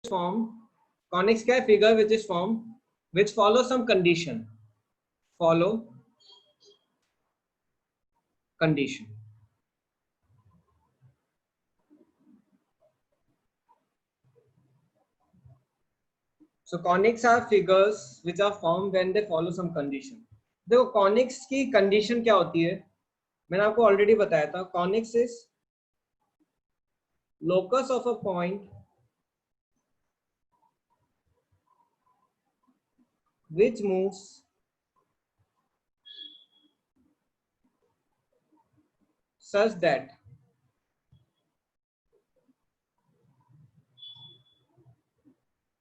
form, conics क्या है? Figure which is form which follow some condition, follow condition. So conics are figures which are formed when they follow some condition. देखो conics की condition क्या होती है, मैंने आपको ऑलरेडी बताया था. Conics is locus of a point which moves such that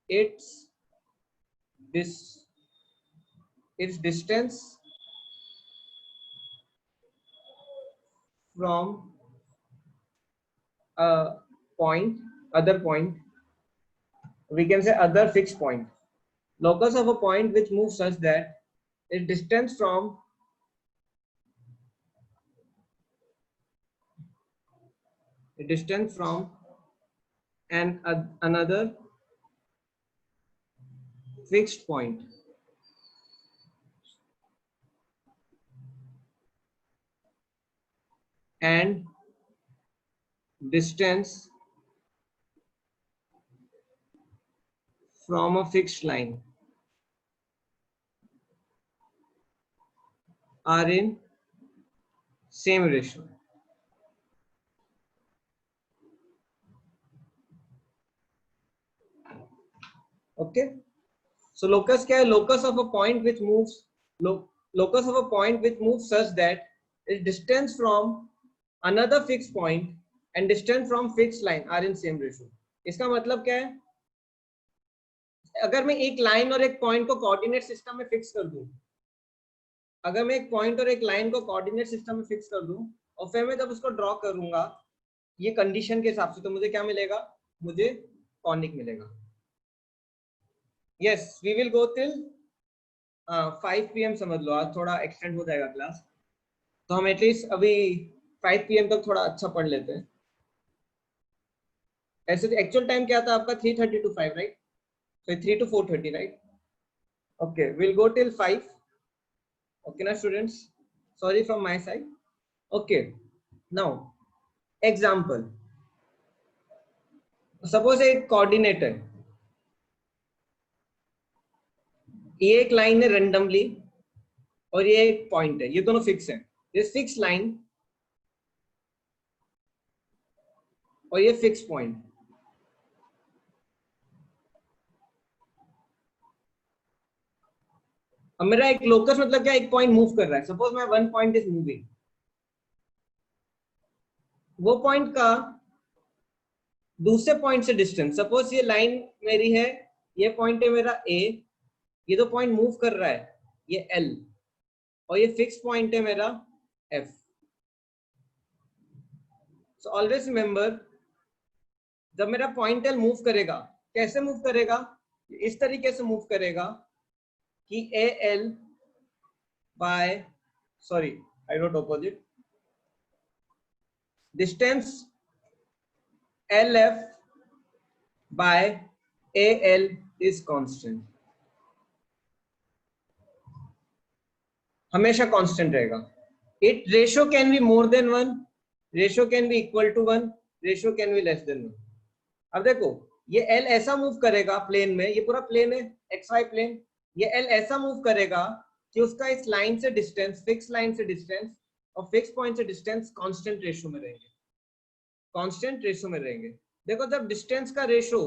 its distance from a point, other point, we can say other fixed point. Locus of a point which moves such that its distance from another fixed point and distance from a fixed line are in same ratio. Okay, so locus क्या है? Locus of a point which moves locus of a point which moves such that its distance from another fixed point and distance from fixed line are in same ratio. इसका मतलब क्या है? अगर मैं एक line और एक पॉइंट को कोऑर्डिनेट सिस्टम में फिक्स कर दूं, अगर मैं एक पॉइंट और एक लाइन को कोऑर्डिनेट सिस्टम में फिक्स कर दूं और फिर मैं जब उसको ड्रॉ करूंगा ये कंडीशन के हिसाब से, तो मुझे क्या मिलेगा? मुझे कॉनिक मिलेगा. Yes, we will go till 5 PM समझ लो, आज थोड़ा एक्सटेंड हो जाएगा क्लास, तो हम एटलीस्ट अभी 5 PM तक थोड़ा अच्छा पढ़ लेते हैं. ऐसे एक्चुअल टाइम क्या था आपका? 3:30 to 5, right? So 3 to 4:30, right? Okay, we'll go till 5. Okay, now students, sorry from my side. Okay, now example. Suppose एक coordinate है, ये एक लाइन है randomly और ये एक पॉइंट है, ये दोनों फिक्स है. ये फिक्स लाइन और ये फिक्स पॉइंट. अब मेरा एक लोकस मतलब क्या? एक पॉइंट मूव कर रहा है. सपोज मैं वन पॉइंट इज मूविंग, वो पॉइंट का दूसरे पॉइंट से डिस्टेंस, सपोज ये लाइन मेरी है, ये पॉइंट है मेरा ए, ये दो पॉइंट मूव कर रहा है, ये एल, और ये फिक्स पॉइंट है मेरा एफ. सो ऑलवेज रिमेंबर, जब मेरा पॉइंट एल मूव करेगा, कैसे मूव करेगा? इस तरीके से मूव करेगा कि a l by, sorry I wrote opposite, distance l f by a l is constant. हमेशा कांस्टेंट रहेगा. It ratio can be more than 1, ratio can be equal to 1, ratio can be less than 1. अब देखो ये L ऐसा move करेगा plane में, ये पूरा प्लेन है एक्स वाई प्लेन, ये एल ऐसा मूव करेगा कि उसका इस लाइन से डिस्टेंस, फिक्स लाइन से डिस्टेंस और फिक्स पॉइंट से डिस्टेंस कांस्टेंट रेशियो में रहेंगे, कांस्टेंट रेशियो में रहेंगे. देखो जब डिस्टेंस का रेशियो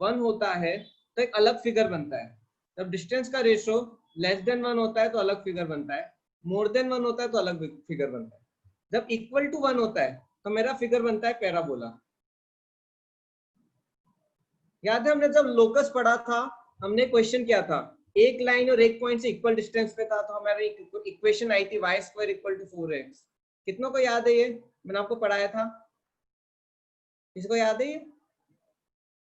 1 होता है तो एक अलग फिगर बनता है, जब डिस्टेंस का रेशियो लेस देन 1 होता है तो अलग फिगर बनता है, मोर देन 1 होता है तो अलग फिगर बनता है. जब इक्वल टू 1 होता है तो मेरा फिगर बनता है पैराबोला. याद है हमने जब लोकस पढ़ा था, हमने क्वेश्चन किया था, एक लाइन और एक पॉइंट से इक्वल डिस्टेंस पे था, तो हमारी इक्वेशन आई थी y² = 4x. कितनों को याद है? ये मैंने आपको पढ़ाया था, किसको याद है? ये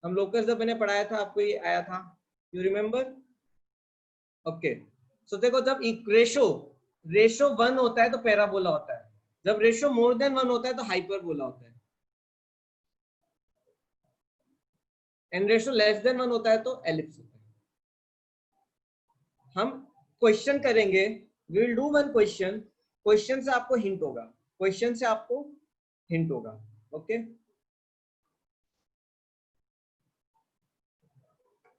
हम लोकस जब मैंने पढ़ाया था आपको ये आया था, यू रिमेम्बर? ओके, सो देखो जब रेशो 1 होता है तो पैराबोला होता है, जब रेशो मोर देन 1 होता है तो हाइपरबोला होता है. एन रेशो लेस देन 1 होता है तो एलिप्स होता है। हम क्वेश्चन करेंगे, we will do one question, question से आपको हिंट होगा, क्वेश्चन से आपको हिंट होगा। ओके,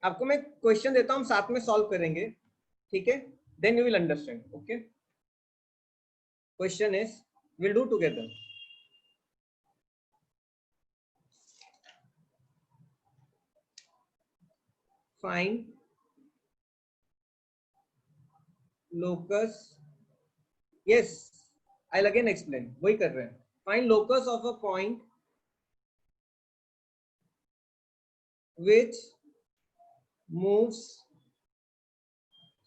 आपको मैं क्वेश्चन देता हूं, साथ में सॉल्व करेंगे, ठीक है, then you will understand. Okay, question is, will do together. Find locus, yes I again explain, वही कर रहे हैं। Find locus of a point which moves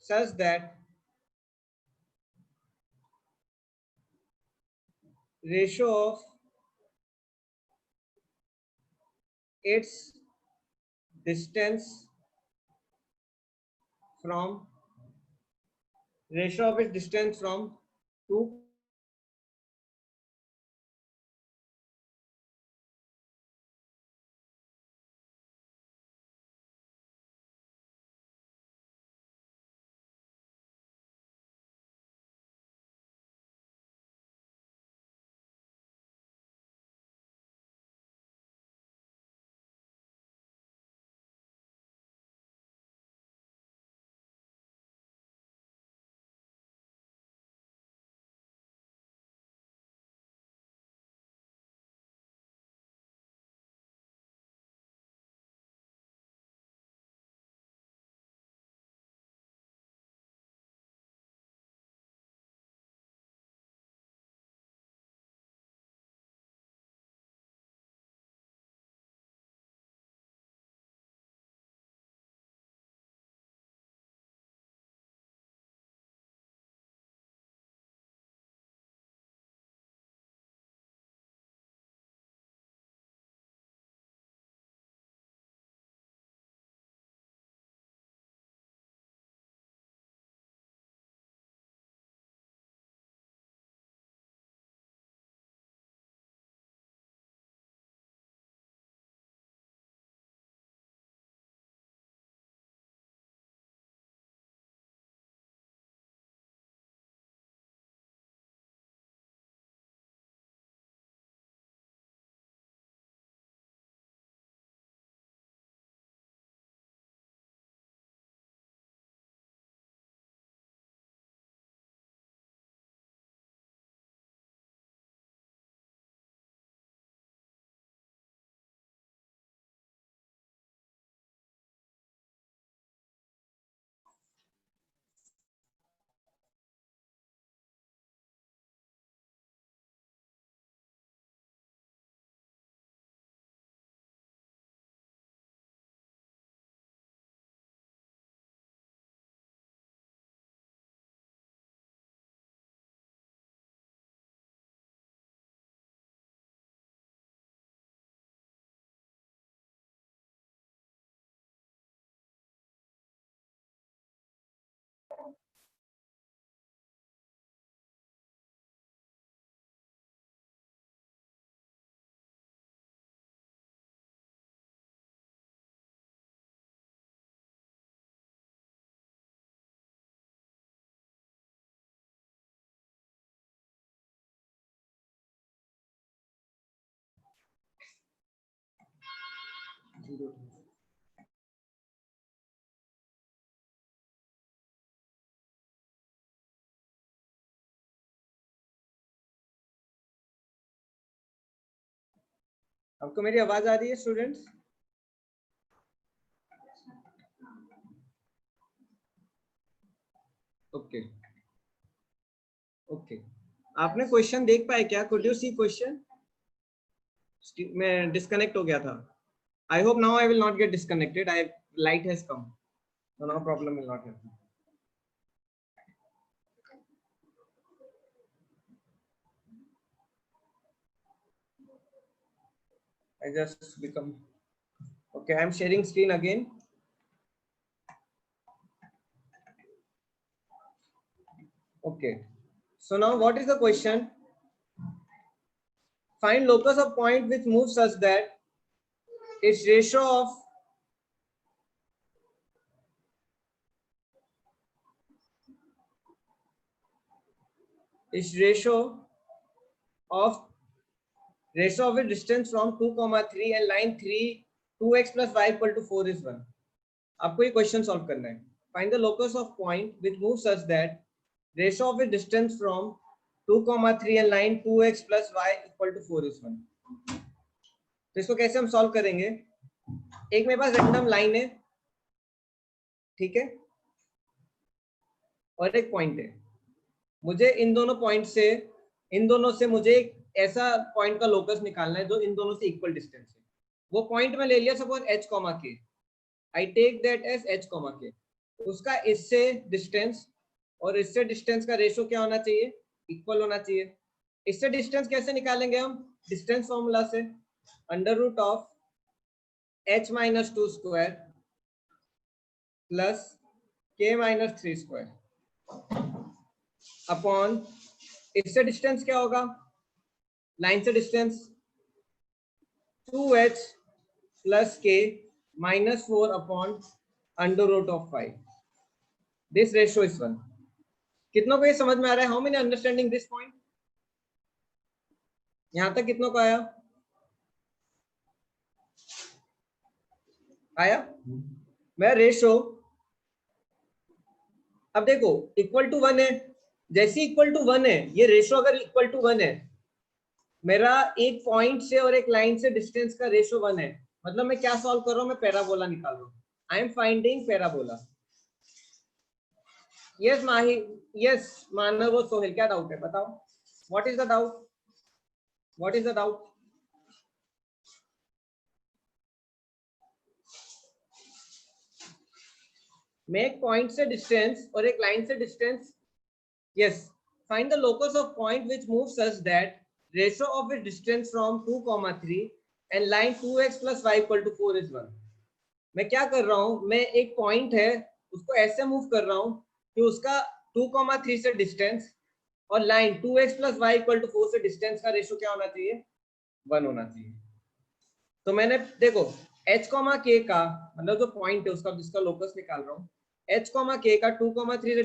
such that ratio of its distance from two आपको मेरी आवाज आ रही है स्टूडेंट्स? ओके ओके, आपने क्वेश्चन देख पाए क्या? Could you see question? मैं डिस्कनेक्ट हो गया था। I hope now I will not get disconnected, I light has come, so now problem will not happen. I just become okay, I am sharing screen again. Okay, so now what is the question? Find locus of point which moves such that its ratio of is ratio of a distance from 2,3 and line 3 2x plus y equal to 4 is 1. आपको ये question solve करना है. Find the locus of point which moves such that ratio of a distance from 2,3 and line 2x plus y equal to 4 is 1. तो इसको कैसे हम solve करेंगे? एक मेरे पास रैंडम लाइन है, ठीक है, और एक पॉइंट है. मुझे इन दोनों से मुझे एक ऐसा पॉइंट का लोकस निकालना है जो इन दोनों से इक्वल डिस्टेंस है. वो पॉइंट में ले लिया suppose h, k. I take that as h, k. उसका इससे डिस्टेंस और इससे डिस्टेंस का रेशियो क्या होना चाहिए? इक्वल होना चाहिए. इससे डिस्टेंस कैसे निकालेंगे हम? डिस्टेंस फॉर्मूला से. Under root of h minus 2 square plus k minus 3 square upon इससे डिस्टेंस क्या होगा? लाइन से distance 2h plus k minus 4 upon under root of 5. This ratio is 1. कितनों को ये समझ में आ रहा है? How many understanding this point? यहां तक कितनों को आया? मैं रेशियो, अब देखो इक्वल टू 1 है. जैसे इक्वल टू 1 है, ये रेशियो अगर इक्वल टू 1 है, मेरा एक पॉइंट से और एक लाइन से डिस्टेंस का रेशियो 1 है, मतलब मैं क्या सॉल्व कर रहा हूं? मैं पैराबोला निकाल रहा हूं. I am finding parabola. Yes Mahi, yes Manav और सोहेल, क्या डाउट है बताओ? What is the doubt? What is the doubt? मैं एक पॉइंट से डिस्टेंस और एक लाइन से distance, yes, find the locus of point which moves such that ratio of its distance from 2,3 and line 2x plus y equal to 4 is 1. मैं क्या कर रहा हूं? मैं एक पॉइंट है उसको ऐसे मूव कर रहा हूं कि उसका 2,3 से डिस्टेंस और line 2x plus y equal to 4 से डिस्टेंस का रेशियो क्या होना चाहिए? 1 होना चाहिए. तो मैंने देखो h, k का मतलब जो पॉइंट है उसका जिसका लोकस निकाल रहा हूं, h, k का 2,3 से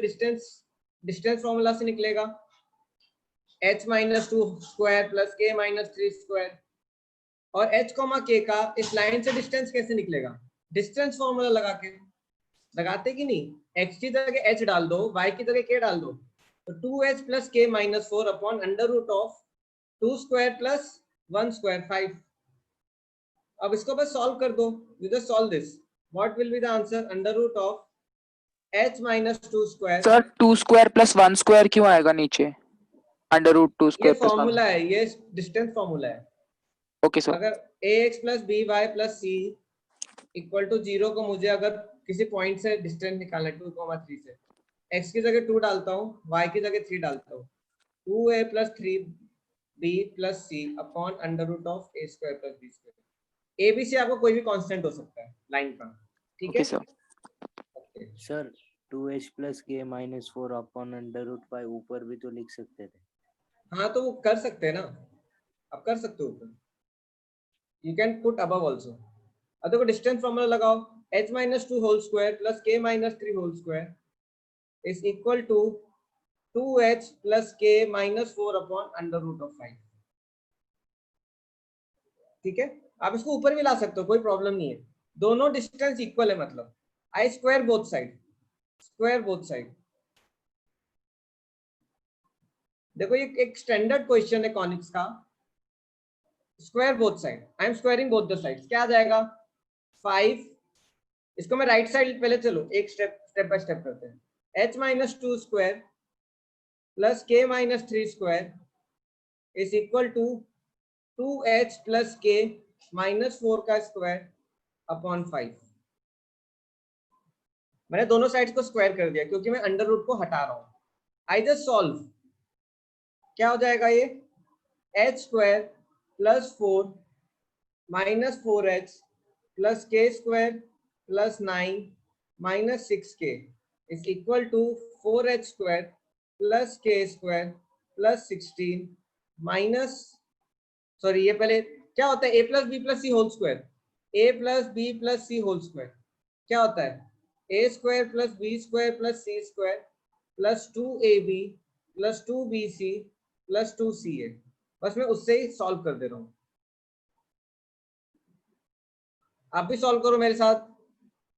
डिस्टेंस फॉर्मूला से निकलेगा h minus 2 square plus k minus 3 square. और h, k का इस लाइन से डिस्टेंस कैसे निकलेगा? डिस्टेंस फॉर्मूला लगाते कि नहीं? x की जगह h डाल दो, y की जगह k डाल दो, तो 2h plus k minus 4 upon under root of 2 square plus 1 square 5. अब इसको बस सॉल्व कर दो. You just solve this. What will be the answer? Under root of h minus 2 square. Sir 2 square plus 1 square क्यों आएगा नीचे? Under root 2 ये square plus 1. Formula है, ये डिस्टेंस फॉर्मूला है. Okay sir. अगर ax plus by plus c equal to 0 को मुझे अगर किसी पॉइंट से डिस्टेंस निकालना है 2,3 से, x की जगह 2 डालता हूँ, y की जगह 3 डालता हूँ, 2a plus 3b plus c upon under root of a square plus b square. a b c आपको कोई भी कांस्टेंट हो सकता है लाइन का, ठीक है sir. Sir 2h plus k minus 4 upon under root 5 ऊपर भी तो लिख सकते थे. हाँ तो वो कर सकते हैं ना, आप कर सकते हो ऊपर. You can put above also. अब देखो डिस्टेंस फॉर्मूला लगाओ, h minus 2 whole square plus k minus 3 whole square is equal to 2h plus k minus 4 upon under root of 5. ठीक है, आप इसको ऊपर भी ला सकते हो, कोई प्रॉब्लम नहीं है. दोनों डिस्टेंस इक्वल है, मतलब I square both side, square both side. देखो ये एक स्टैंडर्ड क्वेश्चन है कॉनिक्स का. Square both side, I am squaring both the sides. क्या आ जाएगा? 5. इसको मैं राइट साइड, पहले चलो एक स्टेप बाय स्टेप करते हैं. h minus 2 square plus k minus 3 square is equal to 2h plus k minus 4 का स्क्वायर अपॉन 5. मैंने दोनों साइड्स को स्क्वायर कर दिया क्योंकि मैं अंडर रूट को हटा रहा हूं. I just solve. क्या हो जाएगा ये? h square plus 4 minus 4h plus k square plus 9 minus 6k is equal to 4h square plus k square plus 16 minus, sorry ये पहले क्या होता है? a plus b plus c whole square, a plus b plus c whole square क्या होता है? a square plus b square plus c square plus 2ab plus 2bc plus 2ca, बस मैं उससे ही सॉल्व कर दे रहा हूं। आप भी सॉल्व करो मेरे साथ।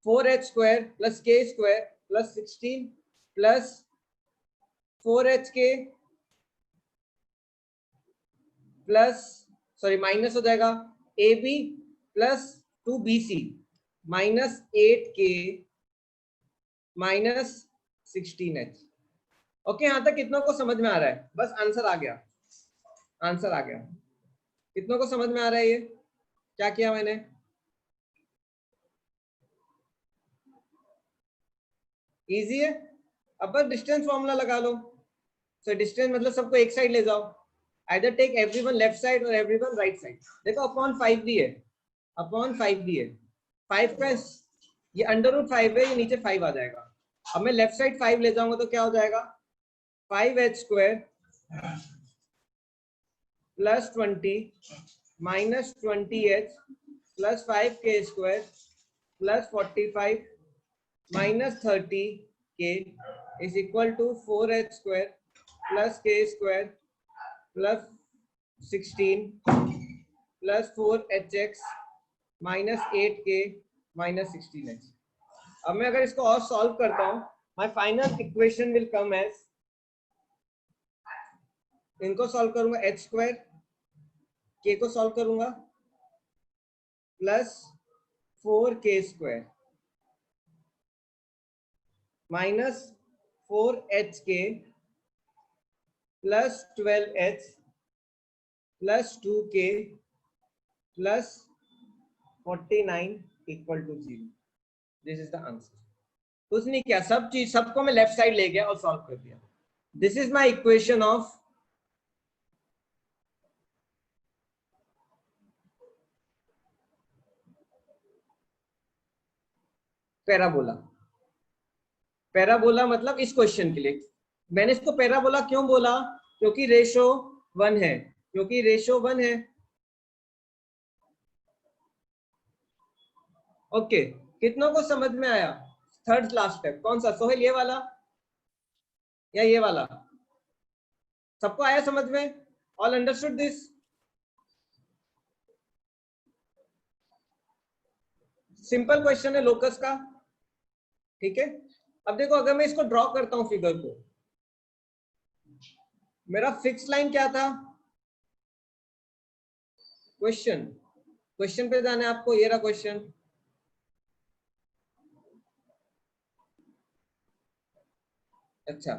4h square plus k square plus 16 plus 4hk plus, sorry minus हो जाएगा, ab plus 2bc minus 8k minus 16h। Okay, यहां तक कितनों को समझ में आ रहा है? बस आंसर आ गया, आंसर आ गया। कितनों को समझ में आ रहा है ये क्या किया मैंने? इजी है। अब बस डिस्टेंस फॉर्मूला लगा लो। सो डिस्टेंस मतलब सबको एक साइड ले जाओ, either take everyone left side और एवरीवन राइट साइड। देखो अपॉन 5 भी है, अपॉन 5 भी है। 5 का ये अंडर रूट 5 है, ये नीचे 5 आ जाएगा। अब मैं लेफ्ट साइड 5 ले जाऊंगा तो क्या हो जाएगा? 5h square plus 20 minus 20h plus 5k square plus 45 minus 30k is equal to 4h square plus k square plus 16 plus 4hx minus 8k minus 16h। अब मैं अगर इसको और सॉल्व करता हूं, my final equation will come as, इनको solve करूंगा h square, k को सॉल्व करूंगा plus 4k square minus 4hk plus 12h plus 2k plus 49 equal to 0। This is the answer. कुछ नहीं किया, सब चीज सबको मैं लेफ्ट साइड ले गया और सॉल्व कर दिया। This is my equation of parabola. Parabola मतलब इस क्वेश्चन के लिए मैंने इसको पैराबोला क्यों बोला? क्योंकि रेशो 1 है, क्योंकि रेशो 1 है। ओके, कितनों को समझ में आया? थर्ड लास्ट स्टेप कौन सा सोहेल, ये वाला या ये वाला? सबको आया समझ में? All understood this? Simple question है लोकस का, ठीक है। अब देखो अगर मैं इसको ड्रॉ करता हूं फिगर को, मेरा फिक्स लाइन क्या था? क्वेश्चन, क्वेश्चन पे जाना है आपको, ये रहा क्वेश्चन। अच्छा,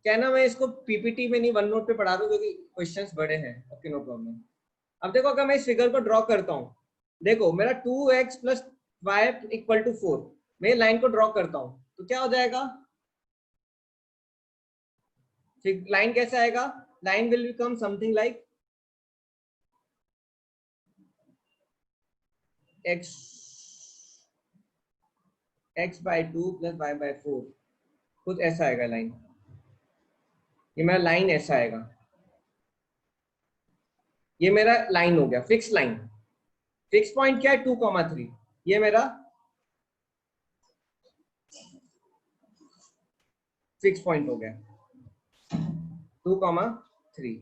क्या ना मैं इसको पीपीटी में नहीं वन नोट पे पढ़ा रहा हूं क्योंकि क्वेश्चंस बड़े हैं। Okay no problem. अब देखो अगर मैं इस फिगर को ड्रॉ करता हूं, देखो मेरा 2x plus y equal to 4, मैं लाइन को ड्रॉ करता हूं तो क्या हो जाएगा? लाइन कैसे आएगा? Line will become something like x by 2 plus y by 4, कुछ ऐसा आएगा लाइन। ये मेरा लाइन ऐसा आएगा, ये मेरा लाइन हो गया फिक्स लाइन। फिक्स पॉइंट क्या है? 2,3। ये मेरा फिक्स पॉइंट हो गया 2,3।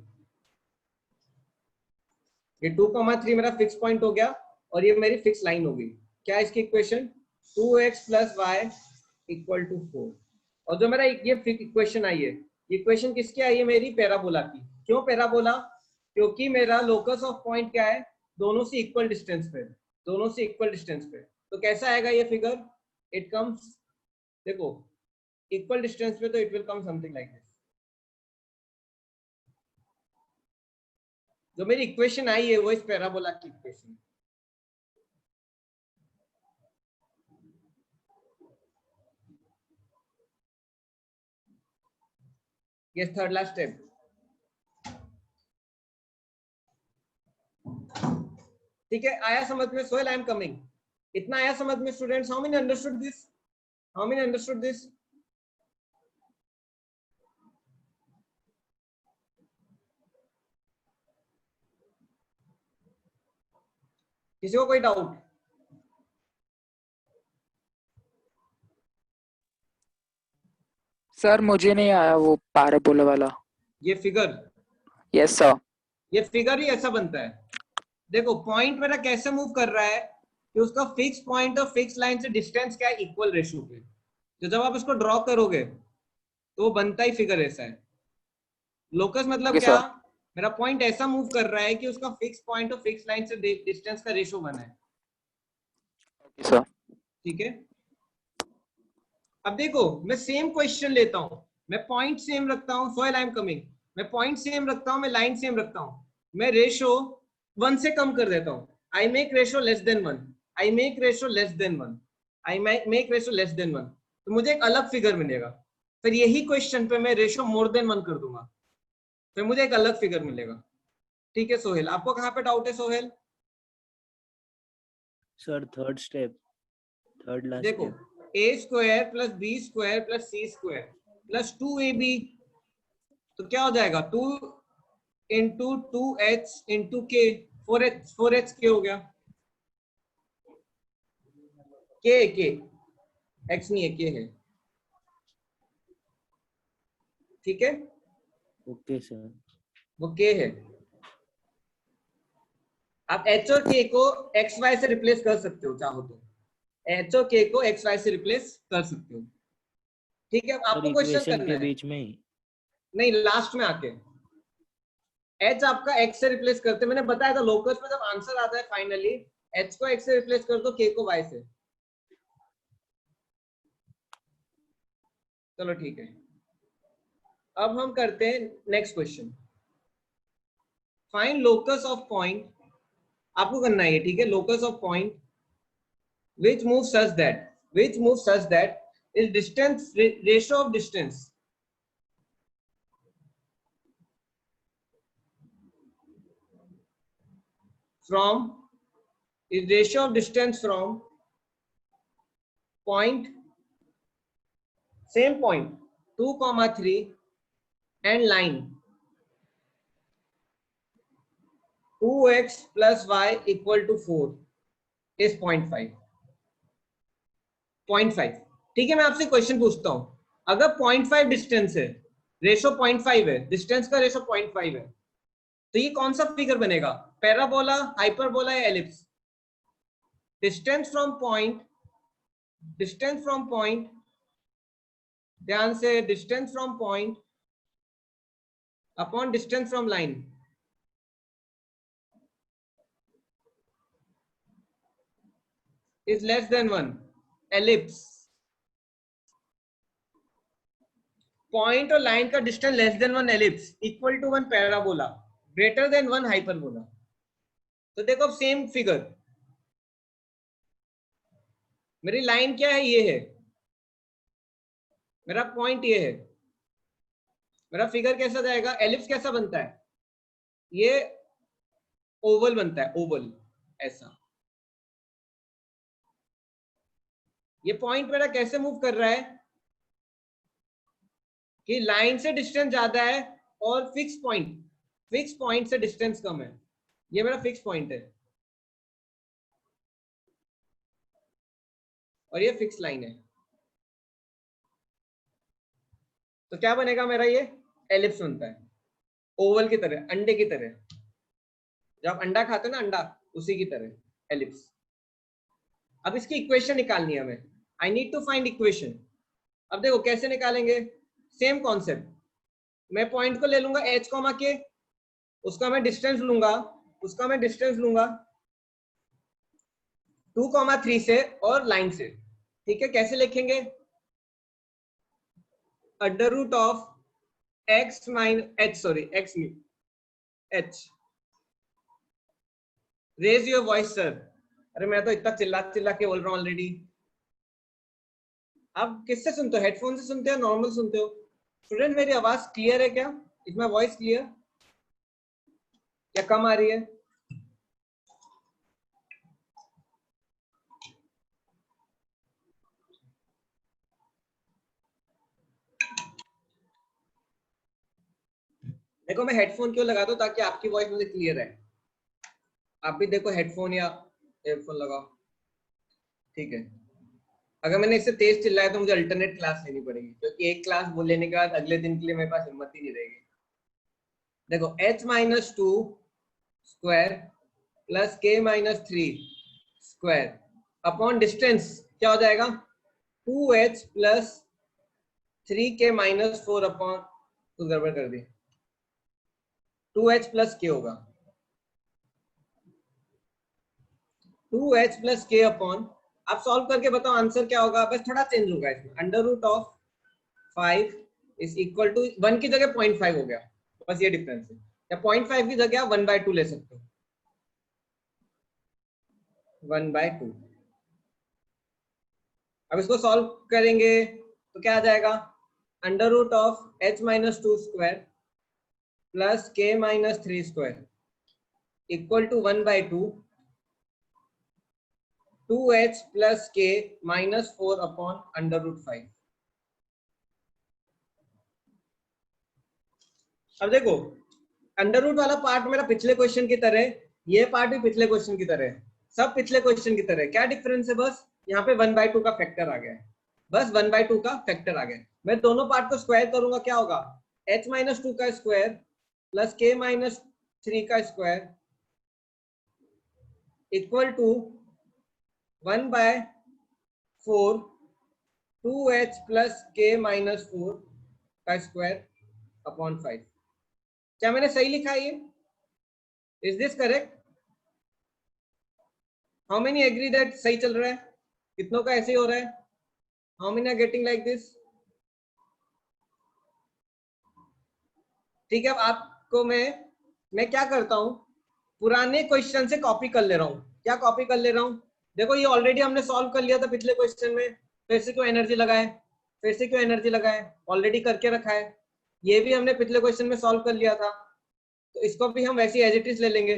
ये 2,3 मेरा फिक्स पॉइंट हो गया और ये मेरी फिक्स लाइन हो गई। क्या इसकी equation? 2x plus y equal to 4। और जो मेरा ये इक्वेशन आई है, ये इक्वेशन किसकी आई है? मेरी पैराबोला की। क्यों पैराबोला? क्योंकि मेरा लोकस ऑफ पॉइंट क्या है? दोनों से इक्वल डिस्टेंस पे, दोनों से इक्वल डिस्टेंस पे। तो कैसा आएगा ये फिगर? इट कम्स, देखो इक्वल डिस्टेंस पे तो it will come something like this. जो मेरी इक्वेशन आई है वो इस पैराबोला की इक्वेशन। ये थर्ड लास्ट स्टेप, ठीक है। आया समझ में? Sohail I am coming. इतना आया समझ में students? How many understood this? How many understood this? किसी को कोई डाउट? सर मुझे नहीं आया वो पैराबोला वाला। ये फिगर, यस सर। ये फिगर ही ऐसा बनता है। देखो पॉइंट मेरा कैसे मूव कर रहा है कि उसका फिक्स पॉइंट और फिक्स लाइन से डिस्टेंस क्या है, इक्वल रेशियो पे। तो जब आप इसको ड्रॉ करोगे तो वो बनता ही फिगर ऐसा है। लोकस मतलब ओके क्या, सर। मेरा पॉइंट ऐसा मूव कर रहा है कि उसका फिक्स पॉइंट और फिक्स लाइन से डिस्टेंस का रेशियो बना है। Okay sir. ठीक है, अब देखो मैं सेम क्वेश्चन लेता हूं, मैं पॉइंट सेम रखता हूं, सोहेल आई एम कमिंग, मैं पॉइंट सेम रखता हूं, मैं लाइन सेम रखता हूं, मैं रेशो 1 से कम कर देता हूं, I make ratio less than 1, I make ratio less than 1, I make ratio less than 1, तो मुझे एक अलग फिगर मिलेगा। फिर यही क्वेश्चन पे मैं रेशो मोर देन 1 कर दूंगा, फिर मुझे एक अलग फिगर मिलेगा। ठीक है सोहेल, आपको कहां पे डाउट है Sohail? Sir third step, third last देखो step. A square plus b square plus c square plus 2ab, तो क्या हो जाएगा 2 इंटू 2h इंटू के, 4h के हो गया, के x नहीं है, के है। ठीक है, ओके सर। वो के है। आप h और k को xy से रिप्लेस कर सकते हो, चाहो तो h और k को xy से रिप्लेस कर सकते हो। ठीक है, अब सर आपको क्वेश्चन इक्वेशन करना के है, बीच में ही। नहीं लास्ट में आके h आपका x से रिप्लेस करते, मैंने बताया था लोकस में जब आंसर आता है फाइनली, h को x से रिप्लेस कर दो, k को y से। चलो ठीक है, अब हम करते हैं next question, find locus of point. आपको करना है ये, ठीक है, locus of point which moves such that is distance ratio of distance from is ratio of distance from point, same point 2, 3 and line 2x plus y equal to 4 is 0.5। ठीक है, मैं आपसे क्वेश्चन पूछता हूं, अगर 0.5 डिस्टेंस है, ratio 0.5 है, distance का रेशो 0.5 है, तो ये कौन सा फिगर बनेगा, पैराबोला, हाइपरबोला या एलिप्स? डिस्टेंस फ्रॉम पॉइंट, ध्यान से, distance from point upon distance from line, is less than 1, ellipse. Point और लाइन का distance less than 1 ellipse, equal to 1 parabola, greater than 1 hyperbola. तो देखो अब सेम फिगर, मेरी line क्या है, ये है, मेरा पॉइंट ये है, मेरा फिगर कैसा जाएगा, एलिप्स कैसा बनता है, ये ओवल बनता है, ओवल ऐसा। ये पॉइंट मेरा कैसे मूव कर रहा है कि लाइन से डिस्टेंस ज्यादा है और फिक्स पॉइंट से डिस्टेंस कम है, ये मेरा फिक्स पॉइंट है और ये फिक्स लाइन है, तो क्या बनेगा मेरा, ये एलिप्स बनता है, ओवल की तरह, अंडे की तरह, जब आप अंडा खाते हो ना, अंडा उसी की तरह एलिप्स। अब इसकी इक्वेशन निकालनी है हमें, I need to find equation. अब देखो कैसे निकालेंगे, सेम कॉन्सेप्ट, मैं पॉइंट को ले लूंगा h, के, उसका मैं डिस्टेंस लूंगा 2, 3 से और लाइन से। ठीक है, कैसे लिखेंगे, under root of x minus h, raise your voice sir, अरे मैं तो इतना चिल्ला के बोल रहा हूँ ऑलरेडी। आप किससे सुनते हो, हेडफोन से सुनते हो, नॉर्मल सुनते हो? स्टूडेंट मेरी आवाज क्लियर है क्या, इज माय वॉइस क्लियर, क्या कम आ रही है? देखो मैं हेडफोन क्यों लगाता हूँ, ताकि आपकी वॉइस मुझे क्लियर है। आप भी देखो हेडफोन या एयरफोन लगाओ, ठीक है। अगर मैंने इससे तेज चिल्लाया तो मुझे अल्टरनेट क्लास लेनी पड़ेगी, क्योंकि एक क्लास बोल लेने के बाद अगले दिन के लिए मेरे पास हिम्मत ही नहीं रहेगी। देखो h minus two square plus k minus three square upon distance क्या हो जाएगा, 2h plus 3k minus four upon, कुछ गड़बड़ कर दी, 2h प्लस k होगा, 2h प्लस k अपॉन, आप सॉल्व करके बताओ आंसर क्या होगा, बस थोड़ा चेंज होगा इसमें, under root of 5 is equal to 1 की जगह 0.5 हो गया, बस ये डिफरेंस है, या 0.5 की जगह आप 1/2 ले सकते हो, 1/2। अब इसको सॉल्व करेंगे तो क्या आ जाएगा, under root of h minus two square plus k minus three square equal to 1/2 2h plus k minus four upon under root 5। अब देखो अंडर रूट वाला पार्ट मेरा पिछले क्वेश्चन की तरह, ये पार्ट भी पिछले क्वेश्चन की तरह, सब पिछले क्वेश्चन की तरह, क्या डिफरेंस है, बस यहाँ पे 1/2 का फैक्टर आ गया है, बस 1/2 का फैक्टर आ गया है। मैं दोनों पार्ट को स्क्वायर करूंगा, क्या होगा, h माइनस टू का square plus k minus three का square equal to 1/4 2h plus k minus four का स्क्वायर अपॉन 5। क्या मैंने सही लिखा है ये, is this correct? How many agree that सही चल रहा है, कितनों का ऐसे ही हो रहा है, how many are getting like this? ठीक है, अब आपको मैं क्या करता हूं, पुराने क्वेश्चन से कॉपी कर ले रहा हूं, क्या कॉपी कर ले रहा हूं, देखो ये ऑलरेडी हमने सॉल्व कर लिया था पिछले क्वेश्चन में, फिर से क्यों एनर्जी लगाए, फिर से क्यों एनर्जी लगाए, ऑलरेडी करके रखा है, ये भी हमने पिछले क्वेश्चन में सॉल्व कर लिया था, तो इसको भी हम वैसे एज इट इज ले लेंगे,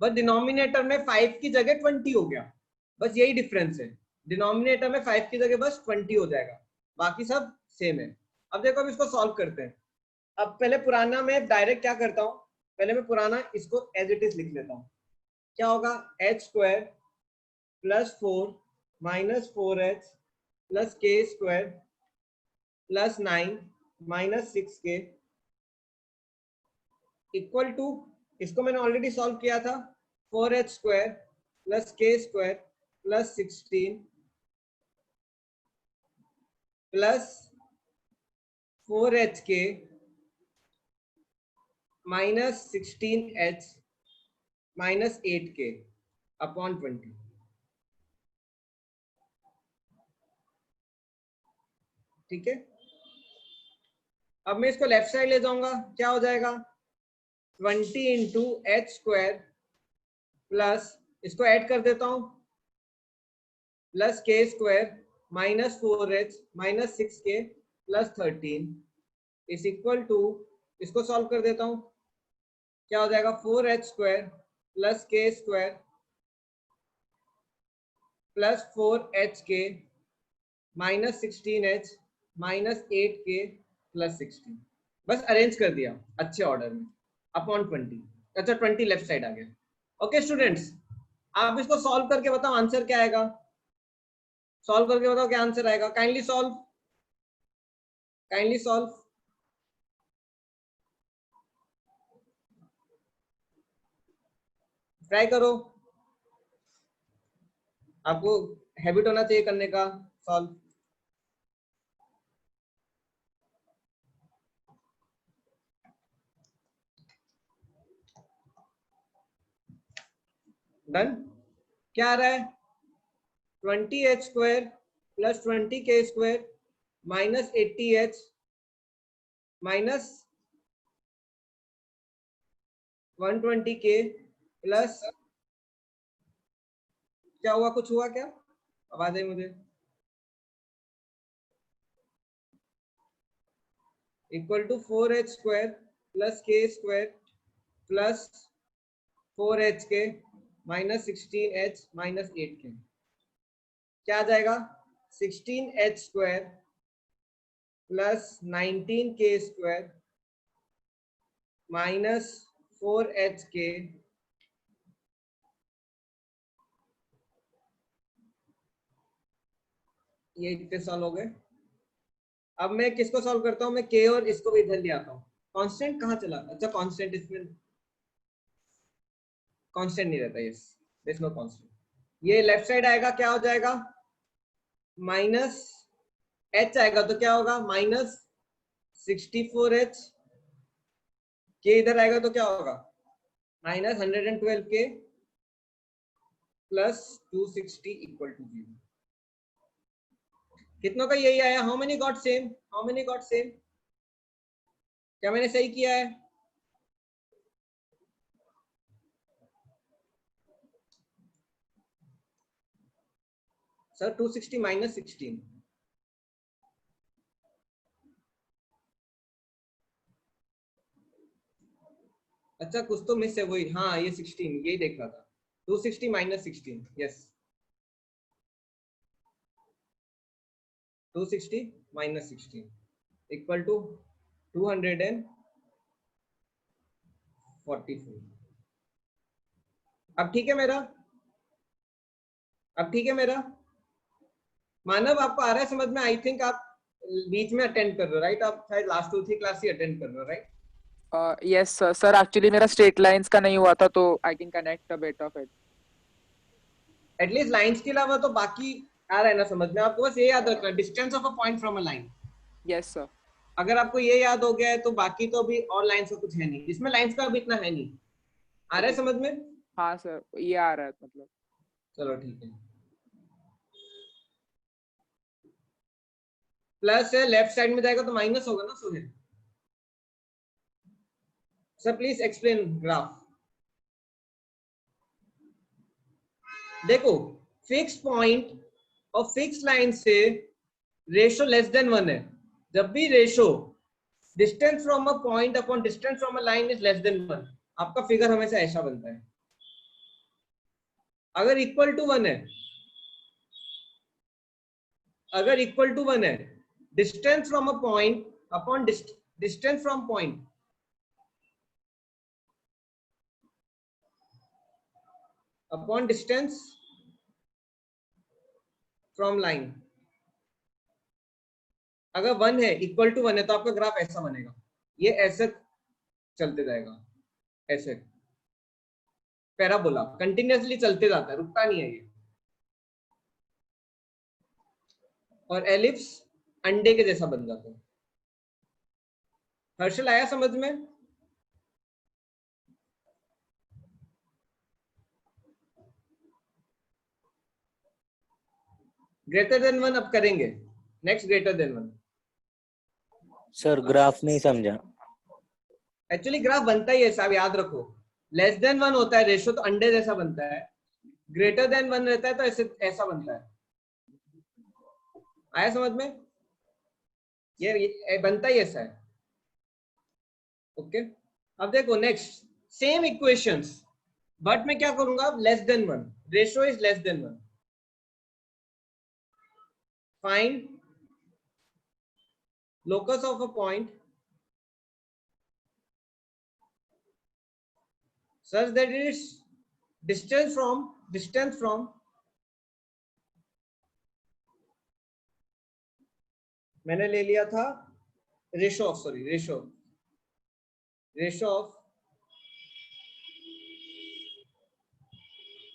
बस डिनोमिनेटर में 5 की जगह 20 हो गया, बस यही डिफरेंस है, डिनोमिनेटर में 5 की जगह बस 20 हो जाएगा, बाकी सब सेम है। अब देखो अब इसको सॉल्व करते हैं। अब पहले पुराना मैं डायरेक्ट क्या करता हूँ, पहले मैं पुराना इसको एज इट इज लिख लेता हूँ, क्या होगा, h square plus four minus four h plus k square plus 9 minus 6k equal to, इसको मैंने ऑलरेडी सॉल्व किया था, 4h square plus k square plus 16 plus 4hk minus 16h minus 8k upon 20। ठीक है, अब मैं इसको लेफ्ट साइड ले जाऊंगा, क्या हो जाएगा, 20 इंटू एच स्क्वायर प्लस, इसको ऐड कर देता हूं, plus k square minus 4h minus 6k plus 13 is equal to, इसको सॉल्व कर देता हूं, क्या हो जाएगा, 4h square plus k square plus 4hk minus 16h minus 8k plus 16, बस अरेंज कर दिया अच्छे ऑर्डर में, अपॉन 20, अच्छा 20 लेफ्ट साइड आ गया। ओके स्टूडेंट्स, आप इसको सॉल्व करके बताओ आंसर क्या आएगा, सॉल्व करके बताओ क्या आंसर आएगा, kindly solve, kindly solve. Try करो, आपको हैबिट होना चाहिए करने का, सॉल्व। डन, क्या आ रहा है, 20h square plus 20k square minus 80h minus 120k plus, क्या हुआ, कुछ हुआ क्या, आवाज आई मुझे, equal to 4h square plus k square plus 4hk minus 16h minus 8k, क्या आ जाएगा, 16h square plus 19k square minus 4hk ये इतने सॉल्व हो गए। अब मैं किसको सॉल्व करता हूँ, मैं के और इसको भी इधर ले आता हूँ। कांस्टेंट कहाँ चला? अच्छा कांस्टेंट इसमें कांस्टेंट नहीं रहता, yes there is no constant. ये लेफ्ट साइड आएगा, क्या हो जाएगा? माइनस एच आएगा तो क्या होगा? Minus 64h। के इधर आएगा तो क्या होगा? Minus 112k plus 260 equal to 0। कितनों का यही आया? How many got same? How many got same? क्या मैंने सही किया है? Sir 260 minus 16। अच्छा कुछ तो मिस है, वही हाँ ये 16 यही देख रहा था। 260 minus 16, yes 260 minus 16 equal to 244। अब ठीक है मेरा? अब ठीक है मेरा? मानव आपको आ रहा है समझ में? आई थिंक आप बीच में अटेंड कर रहे हो राइट? आप शायद लास्ट 2-3 क्लास ही अटेंड कर रहे हो राइट? यस सर, एक्चुअली मेरा स्ट्रेट लाइंस का नहीं हुआ था तो I can connect a bit of it. At least lines के अलावा तो बाकी आ रहा है ना समझ में? आपको बस ये याद रखना, distance of a point from a line. Yes sir. अगर आपको ये याद हो गया है तो बाकी तो अभी और लाइंस का कुछ है नहीं, इसमें लाइंस का अभी इतना है नहीं। आ रहा है ओके समझ में? हाँ सर, ये आ रहा है मतलब। चलो ठीक है। प्लस है, लेफ्ट साइड में जाएगा तो माइनस होगा ना Sohail? Sir please explain graph. देखो फिक्स पॉइंट और फिक्स लाइन से रेशो लेस देन 1 है। जब भी ratio distance from a point upon distance from a line is less than 1, आपका फिगर हमेशा ऐसा बनता है। अगर इक्वल टू 1 है, अगर इक्वल टू 1 है, distance from a point upon distance from point upon distance from line, अगर 1 है, इक्वल टू 1 है, तो आपका ग्राफ ऐसा बनेगा। ये ऐसे चलते जाएगा, ऐसे पैराबोला कंटिन्यूअसली चलते जाता है, रुकता नहीं है ये। और एलिप्स अंडे के जैसा बन जाता है। हर्षल आया समझ में? ग्रेटर देन 1 अब करेंगे, next greater than 1। Sir graph नहीं समझा। एक्चुअली ग्राफ बनता ही है साहब, याद रखो। लेस देन 1 होता है रेशो तो अंडे जैसा बनता है, ग्रेटर देन 1 रहता है तो ऐसे ऐसा बनता है। आया समझ में? ये बनता ही ऐसा है। ओके अब देखो नेक्स्ट सेम इक्वेशंस, बट मैं क्या करूंगा? Less than 1, ratio is less than 1। Find locus of a point such that it is distance from मैंने ले लिया था रेशो ऑफ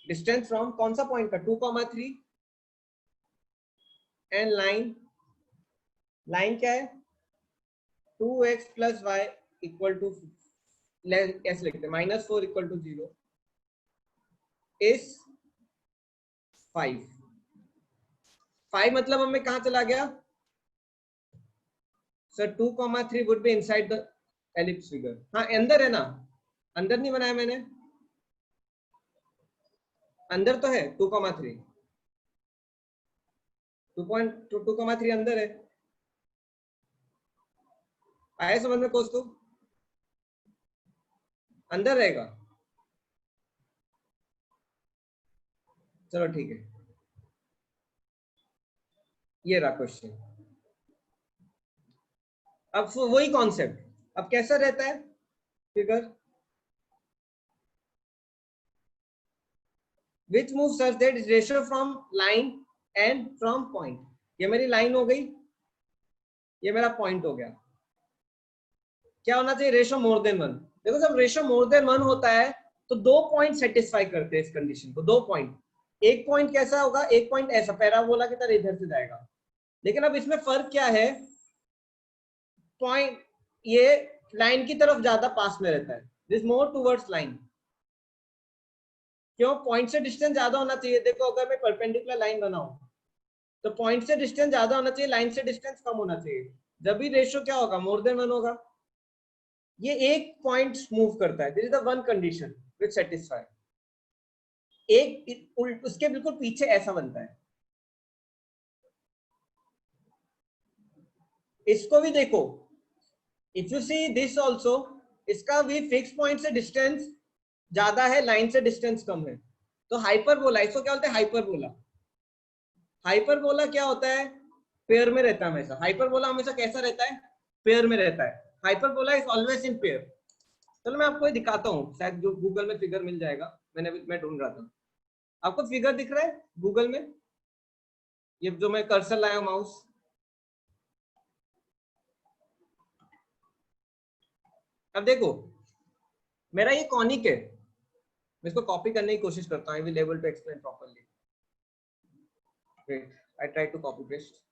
डिस्टेंस फ्रॉम कौन सा पॉइंट का? 2,3 एंड लाइन क्या है? 2x plus y equal to, ऐसे लिखते हैं, -4 इक्वल टू 0 इज 5 मतलब हमें कहां चला गया sir? 2,3 would be inside the ellipse figure. हाँ अंदर है ना, अंदर नहीं बनाया मैंने, अंदर तो है 2,3, 2,3 अंदर है। आया समझ में कोस? तो अंदर रहेगा। चलो ठीक है, ये रहा क्वेश्चन। अब वही कॉन्सेप्ट, अब कैसा रहता है figure? which moves such that is ratio from line and from point। ये मेरी लाइन हो गई, ये मेरा पॉइंट हो गया। क्या होना चाहिए? रेशो मोर देन 1। देखो जब रेशो मोर देन 1 होता है तो 2 पॉइंट सेटिस्फाई करते हैं इस कंडीशन को। 2 पॉइंट, एक पॉइंट कैसा होगा? एक पॉइंट ऐसा पैराबोला की तरह इधर से जाएगा, लेकिन अब इसमें फर्क क्या है? पॉइंट ये लाइन की तरफ ज्यादा पास में रहता है, दिस मोर टुवर्ड्स लाइन। क्यों? पॉइंट से डिस्टेंस ज्यादा होना चाहिए। देखो अगर मैं परपेंडिकुलर लाइन बनाऊं तो पॉइंट से डिस्टेंस ज्यादा होना चाहिए, लाइन से डिस्टेंस कम होना चाहिए, जब भी रेशियो क्या होगा? मोर देन 1 होगा। ये एक पॉइंट मूव करता है, this is the one condition which satisfy. एक उसके बिल्कुल पीछे ऐसा बनता है। इसको भी देखो, if you see this also, इसका भी फिक्स पॉइंट से डिस्टेंस ज्यादा है, लाइन से डिस्टेंस कम है। तो हाइपरबोला, इसको क्या बोलते हैं? हाइपरबोला। हाइपरबोला क्या होता है? पेयर में रहता है हमेशा। हाइपरबोला हमेशा कैसा रहता है? पेयर में रहता है। Hyperbola is always in pair. चलो मैं आपको दिखाता हूँ, शायद जो गूगल में फिगर मिल जाएगा। मैं ढूंढ रहा था। आपको फिगर दिख रहा है गूगल में? ये जो मैं कर्सर लाया हूं माउस, अब देखो मेरा ये कॉनिक है। मैं इसको कॉपी करने की कोशिश करता हूं। I will able to explain properly. Wait, I try to copy paste.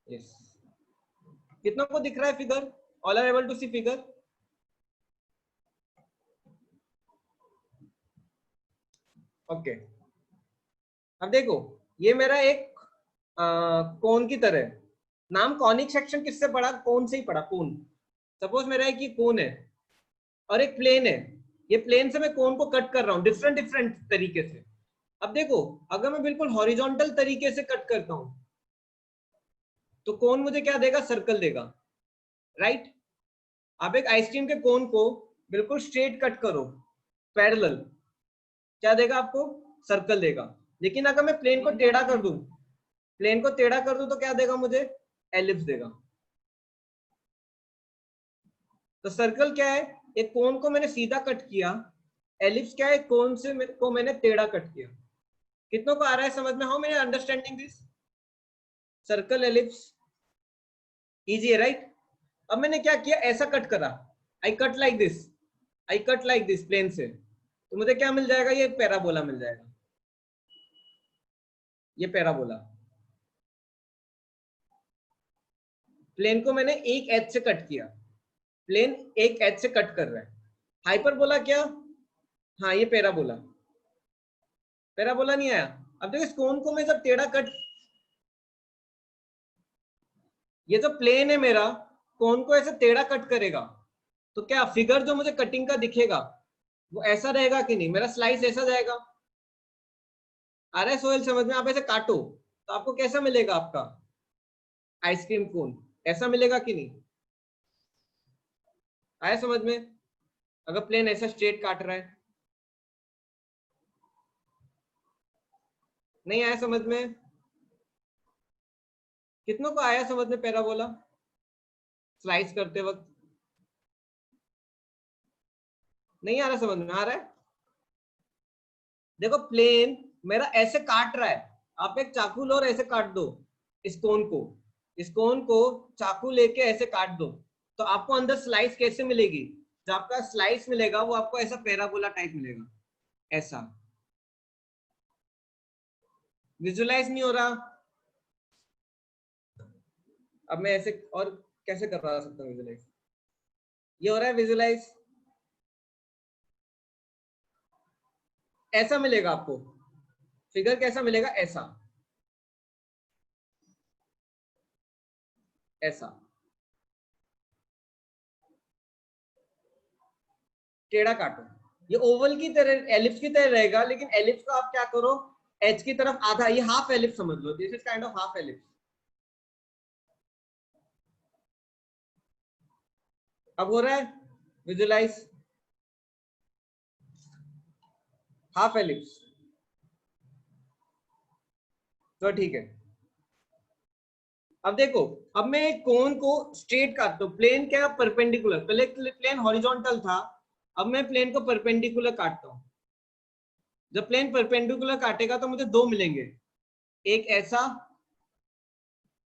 Yes, कितनों को दिख रहा है figure? All are able to see figure? Okay. अब देखो ये मेरा एक कोन की तरह है। नाम कॉनिक सेक्शन किससे पढ़ा? कोन से ही पढ़ा, कोन। सपोज मेरा एक ये कोन है और एक प्लेन है। ये प्लेन से मैं कोन को कट कर रहा हूँ डिफरेंट डिफरेंट तरीके से। अब देखो अगर मैं बिल्कुल हॉरिजॉन्टल तरीके से कट करता हूं तो कोन मुझे क्या देगा? सर्कल देगा, राइट? आप एक आइसक्रीम के कोन को बिल्कुल स्ट्रेट कट करो पैरेलल, क्या देगा आपको? सर्कल देगा। लेकिन अगर मैं प्लेन को टेढ़ा कर दूं, प्लेन को टेढ़ा कर दूं तो क्या देगा मुझे? एलिप्स देगा। तो सर्कल क्या है? एक कोन को मैंने सीधा कट किया। एलिप्स क्या है? कोन से को मैंने टेढ़ा कट किया। कितनों को आ रहा है समझ में? How many understanding this? Circle, ellipse, easy है, राइट? अब मैंने क्या किया? ऐसा कट करा, I cut like this, I cut like this plane से, तो मुझे क्या मिल जाएगा? ये पैराबोला मिल जाएगा। ये पैराबोला। प्लेन को मैंने एक एज से कट किया, प्लेन एक एज से कट कर रहा है। हाइपरबोला क्या? हाँ ये पैराबोला। पैराबोला नहीं आया। अब देखो इस कोन को मैं जब टेढ़ा कट, ये जो प्लेन है मेरा, कोन को ऐसे टेढ़ा कट करेगा तो क्या फिगर जो मुझे कटिंग का दिखेगा वो ऐसा रहेगा कि नहीं? मेरा स्लाइस ऐसा जाएगा। आ रहा है सोहेल समझ में? आप ऐसे काटो तो आपको कैसा मिलेगा? आपका आइसक्रीम कोन ऐसा मिलेगा कि नहीं? आया समझ में? अगर प्लेन ऐसा स्ट्रेट काट रहा है, नहीं आया समझ में? कितनों को आया समझ में पैराबोला स्लाइस करते वक्त? नहीं आ रहा समझ में? आ रहा है? देखो प्लेन मेरा ऐसे काट रहा है, आप एक चाकू लो और ऐसे काट दो इस कोन को, इस कोन को चाकू लेके ऐसे काट दो तो आपको अंदर स्लाइस कैसे मिलेगी? जो आपका स्लाइस मिलेगा वो आपको ऐसा पैराबोला टाइप मिलेगा। ऐसा विजुलाइज नहीं हो रहा? अब मैं ऐसे और कैसे करवा सकता हूँ विजुलाइज? ये हो रहा है विजुलाइज, ऐसा मिलेगा आपको फिगर। कैसा मिलेगा? ऐसा, ऐसा टेढ़ा काटो। ये ओवल की तरह, एलिप्स की तरह रहेगा, लेकिन एलिप्स को आप क्या करो? एच की तरफ आधा, ये हाफ एलिप्स समझ लो। This is kind of half ellipse. अब हो रहा है विजुलाइज हाफ एलिप्स, तो ठीक है। अब देखो अब मैं एक कोन को स्ट्रेट काटता हूं। प्लेन क्या? परपेंडिकुलर। पहले प्लेन हॉरिजॉन्टल था, अब मैं प्लेन को परपेंडिकुलर काटता हूं। जब प्लेन परपेंडिकुलर काटेगा तो मुझे दो मिलेंगे, एक ऐसा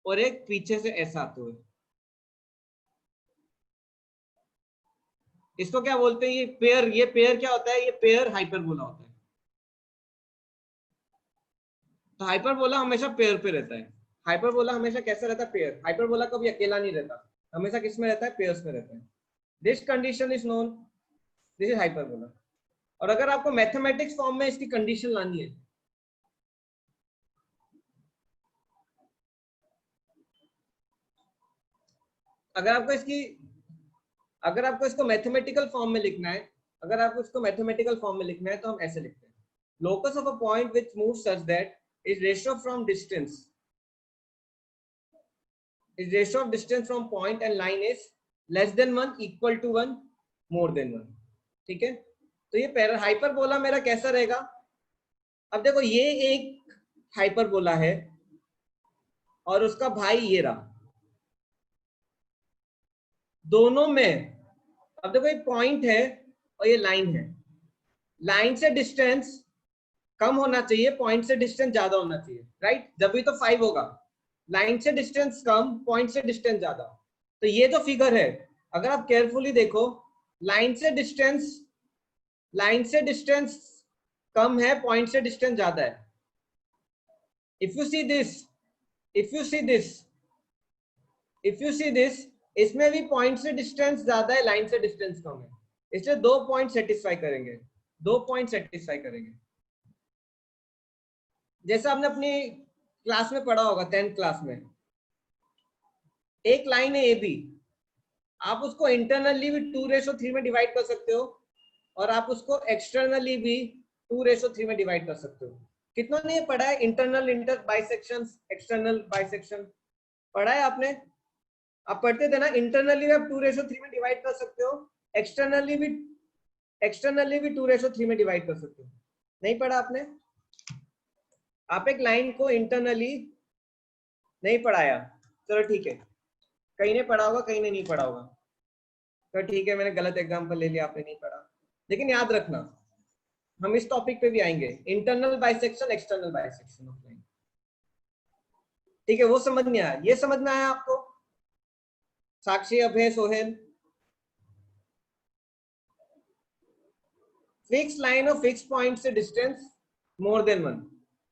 और एक पीछे से ऐसा आते हुए। इसको क्या बोलते हैं? ये पेयर क्या होता है? ये पेयर हाइपरबोला होता है। तो हाइपरबोला हमेशा पेयर पे रहता है। हाइपरबोला हमेशा कैसा रहता है? पेयर। हाइपरबोला कभी अकेला नहीं रहता, हमेशा किस में रहता है? पेयर्स में रहता है। This condition is known, this is hyperbola. और अगर आपको मैथमेटिक्स फॉर्म में इसकी कंडीशन लानी है, अगर आपको इसको मैथमेटिकल फॉर्म में लिखना है, तो हम ऐसे लिखते हैं, locus of a point which moves such that is ratio of distance from point and line is less than 1, equal to 1, more than 1। ठीक है, तो ये पैरा हाइपरबोला मेरा कैसा रहेगा? अब देखो, ये एक हाइपरबोला है और उसका भाई ये रहा, दोनों में। अब देखो, ये पॉइंट है और ये लाइन है। लाइन से डिस्टेंस कम होना चाहिए, पॉइंट से डिस्टेंस ज्यादा होना चाहिए, राइट? जब भी तो 5 होगा। लाइन से डिस्टेंस कम, पॉइंट से डिस्टेंस ज्यादा। तो ये जो फिगर है, अगर आप केयरफुली देखो, लाइन से डिस्टेंस कम है, पॉइंट से डिस्टेंस ज्यादा है। इफ यू सी दिस, इसमें भी पॉइंट से डिस्टेंस ज्यादा है, लाइन से डिस्टेंस कम है, इसलिए 2 पॉइंट सेटिस्फाई करेंगे। जैसा आपने अपनी क्लास में पढ़ा होगा, 10th क्लास में, एक लाइन है ए बी, आप उसको इंटरनली भी 2:3 में डिवाइड कर सकते हो और आप उसको एक्सटर्नली भी 2:3 में डिवाइड कर सकते हो। कितना ने पढ़ा है? इंटरनल बाइसेक्शन, एक्सटर्नल बाइसेक्शन पढ़ा है आपने? आप पढ़ते थे ना, इंटरनली आप 2:3 में डिवाइड कर सकते हो, एक्सटर्नली भी 2:3 में डिवाइड कर सकते हो। नहीं पढ़ा आपने? आप एक लाइन को इंटरनली नहीं पढ़ाया, चलो ठीक है, कहीं ने पढ़ा होगा, कहीं ने नहीं पढ़ा होगा, तो ठीक है, मैंने गलत एग्जांपल ले लिया, आपने नहीं पढ़ा। लेकिन याद रखना, हम इस टॉपिक पे भी आएंगे, internal bisection, external bisection of line. ठीक है, वो समझ में आया? ये समझ में आया आपको? साक्षी, अभय, सोहेल? फिक्स लाइन और फिक्स पॉइंट से डिस्टेंस मोर देन 1,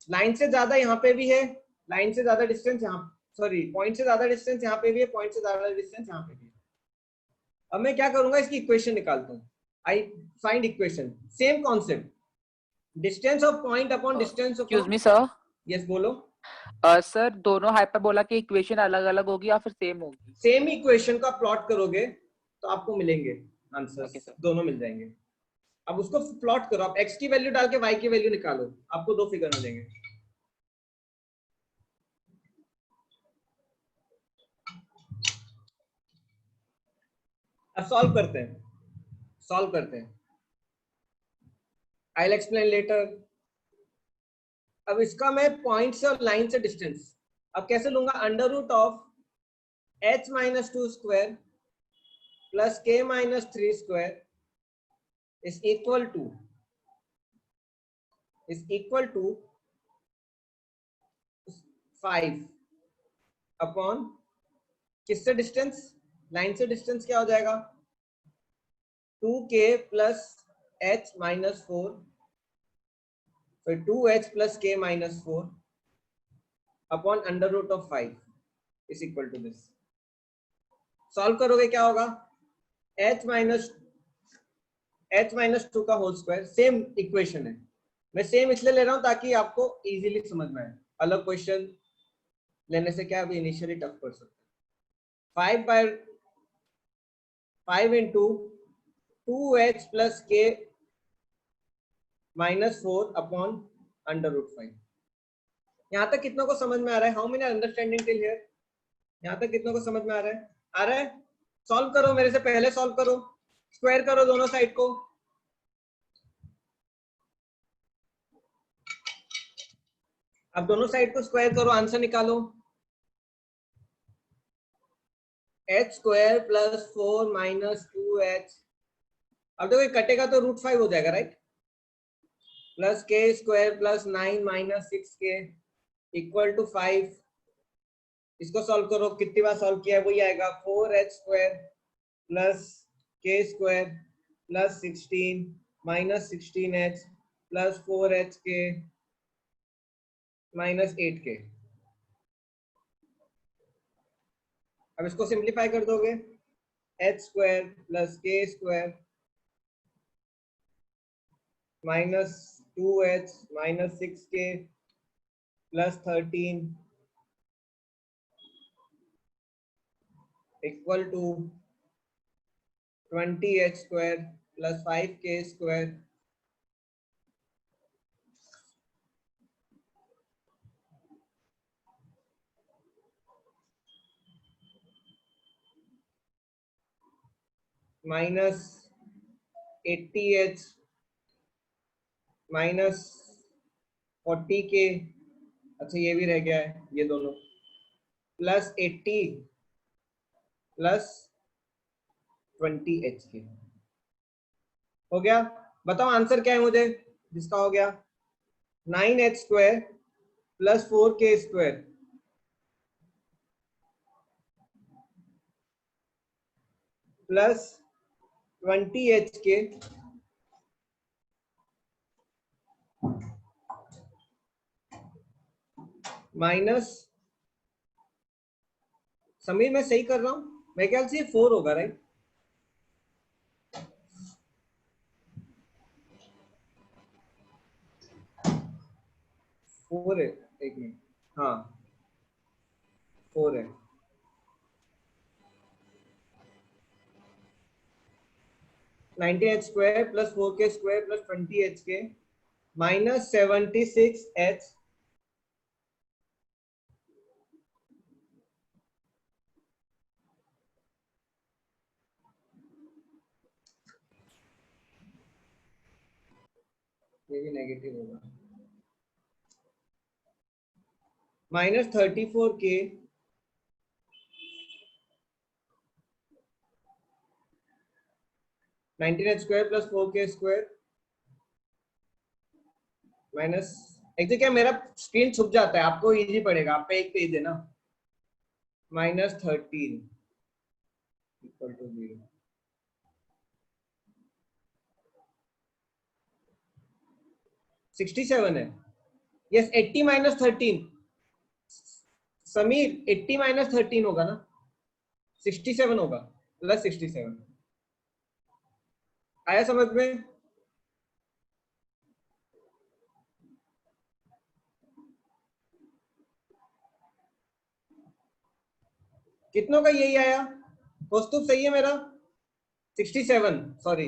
लाइन से ज्यादा यहाँ पे भी है, लाइन से ज्यादा डिस्टेंस यहाँ, सॉरी, पॉइंट से ज्यादा डिस्टेंस यहाँ पे भी है, पॉइंट से ज्यादा डिस्टेंस यहाँ पे भी है। अब मैं क्या करूंगा, इसकी इक्वेशन निकालता हूँ। I find equation, same concept, distance of point upon distance of, excuse me sir. Yes बोलो। सर दोनों हाइपरबोला की इक्वेशन अलग अलग होगी या फिर सेम होगी? सेम इक्वेशन का प्लॉट करोगे तो आपको मिलेंगे आंसर्स, Okay, sir. दोनों मिल जाएंगे। अब उसको प्लॉट करो, आप x की वैल्यू डाल के y की वैल्यू निकालो, आपको दो फिगर मिलेंगे। अब सॉल्व करते हैं, आई विल एक्सप्लेन लेटर। अब इसका मैं पॉइंट से और लाइन से डिस्टेंस अब कैसे लूंगा? Under root of h - 2 square plus k - 3 square is equal to 5 upon किससे डिस्टेंस? लाइन से डिस्टेंस क्या हो जाएगा? 2k प्लस h - 4, फिर 2h plus k - 4 upon under root of 5 is equal to this. Solve करोगे क्या होगा? h - 2 का होल स्क्वायर, सेम इक्वेशन है, मैं सेम इसलिए ले रहा हूं ताकि आपको इजीली समझ में आए। अलग क्वेश्चन लेने से क्या अभी इनिशियली टफ कर सकते हैं। 5 into 2h plus k -4 upon under root 5। यहाँ तक कितनों को समझ में आ रहा है? How many understanding till here? यहाँ तक कितनों को समझ में आ रहा है? आ रहा है? सॉल्व करो, मेरे से पहले सॉल्व करो, स्क्वायर करो दोनों साइड को। अब दोनों साइड को स्क्वायर करो, आंसर निकालो। h square plus 4 minus 2h। अब देखो ये कटेगा तो √5 हो जाएगा, right? Plus k square plus 9 minus 6k equal to 5। इसको सॉल्व करो, कितनी बार सॉल्व किया है वही आएगा। 4h square plus k square plus 16 minus 16h plus 4hk minus 8k। अब इसको सिंप्लीफाई कर दोगे, h square plus k square minus 2h minus 6k plus 13 equal to 20h square plus 5k square minus 80h minus 40k, अच्छा ये भी रह गया है ये दोनों, प्लस 80 प्लस 20h के। हो गया? बताओ आंसर क्या है मुझे जिसका हो गया। 9h square plus 4k square plus 20h minus, Sameer मैं सही कर रहा हूं? मेरे ख्याल से 4 होगा, राइट? फोर है, एक मिनट, हाँ 4 है। Nineteen H square plus 4k square plus 20h minus 76h ये भी नेगेटिव होगा, minus 34k nineteen H square plus 4k square minus, actually क्या मेरा स्क्रीन छुप जाता है, आपको इजी पड़ेगा, आप पे एक पेज है ना, minus 13 equal to 0। Sixty seven है, यस 80 माइनस 13, समीर 80 माइनस 13 होगा ना, 67 होगा, प्लस 67। आया समझ में? कितनों का यही आया? कौस्तुभ सही है मेरा? 67, सॉरी।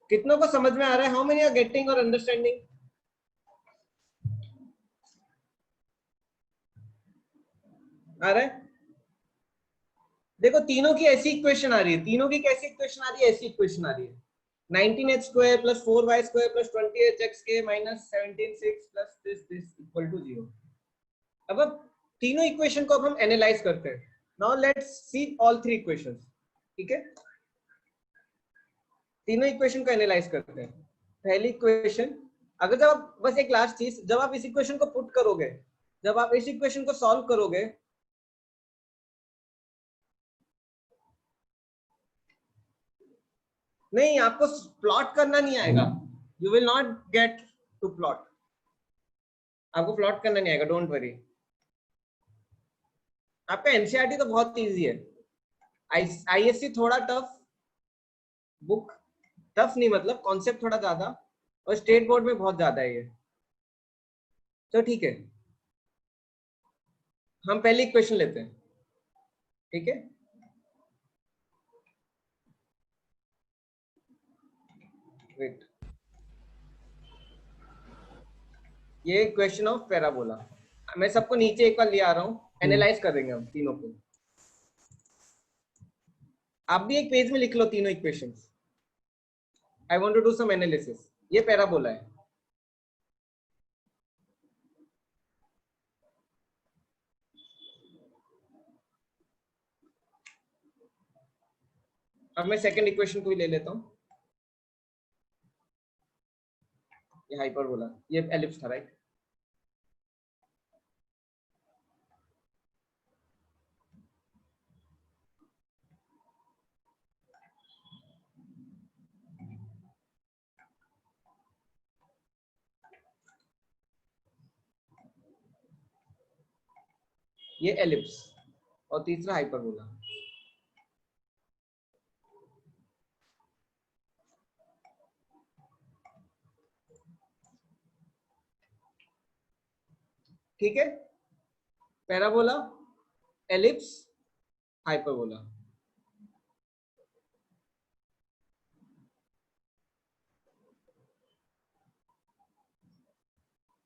कितनों को समझ में आ रहा है? हाउ मेनी आर गेटिंग और अंडरस्टैंडिंग? आ रहा है? देखो तीनों की ऐसी इक्वेशन आ रही है, तीनों की कैसी इक्वेशन आ रही है? ऐसी इक्वेशन आ रही है, 19h square plus 4y square plus 20hx minus 17 plus this equal to 0। अब तीनों इक्वेशन को अब हम एनालाइज करते हैं। Now let's see all three equations, ठीक है? तीनों इक्वेशन को एनालाइज करते हैं। पहली इक्वेशन, अगर जब आप, बस एक लास्ट चीज, जब आप इस इक्वेशन को पुट करोगे, जब आप इस इक्वेशन को सॉल्व करोगे, नहीं आपको प्लॉट करना नहीं आएगा, you will not get to plot, आपको प्लॉट करना नहीं आएगा, डोंट वरी। आपका एनसीईआरटी तो बहुत इजी है, आईएससी थोड़ा टफ, बुक टफ नहीं मतलब कॉन्सेप्ट थोड़ा ज्यादा, और स्टेट बोर्ड में बहुत ज्यादा है ये, तो ठीक है। हम पहली इक्वेशन लेते हैं, ठीक है? वेट, ये इक्वेशन ऑफ पैराबोला, मैं सबको नीचे एक बार ले आ रहा हूँ, एनालाइज करेंगे हम तीनों को। आप भी एक पेज में लिख लो तीनों equations, I want to do some analysis. ये पैराबोला है, अब मैं सेकंड इक्वेशन को ही ले लेता हूँ। ये हाइपरबोला, ये एलिप्स था, राइट? ये एलिप्स और तीसरा हाइपरबोला। ठीक है, पैराबोला, एलिप्स, हाइपरबोला।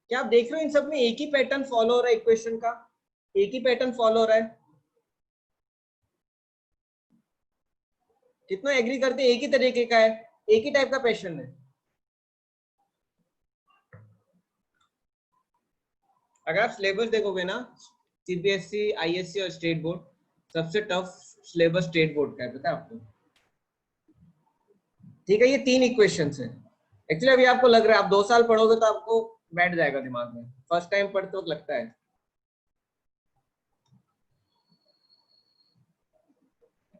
क्या आप देख रहे हो इन सब में एक ही पैटर्न फॉलो हो रहा है, इक्वेशन का एक ही पैटर्न फॉलो हो रहा है? कितना एग्री करते हैं एक ही तरीके का है, एक ही टाइप का पैटर्न है? अगर आप सिलेबस देखोगे ना, सीबीएसई, आईएससी और स्टेट बोर्ड, सबसे टफ सिलेबस स्टेट बोर्ड का है, पता है आपको? ठीक है, ये 3 इक्वेशंस हैं। एक्चुअली अभी आपको लग रहा है आप 2 साल पढ़ोगे तो आपको बैठ जाएगा दिमाग में, फर्स्ट टाइम पढ़ते वक्त लगता है।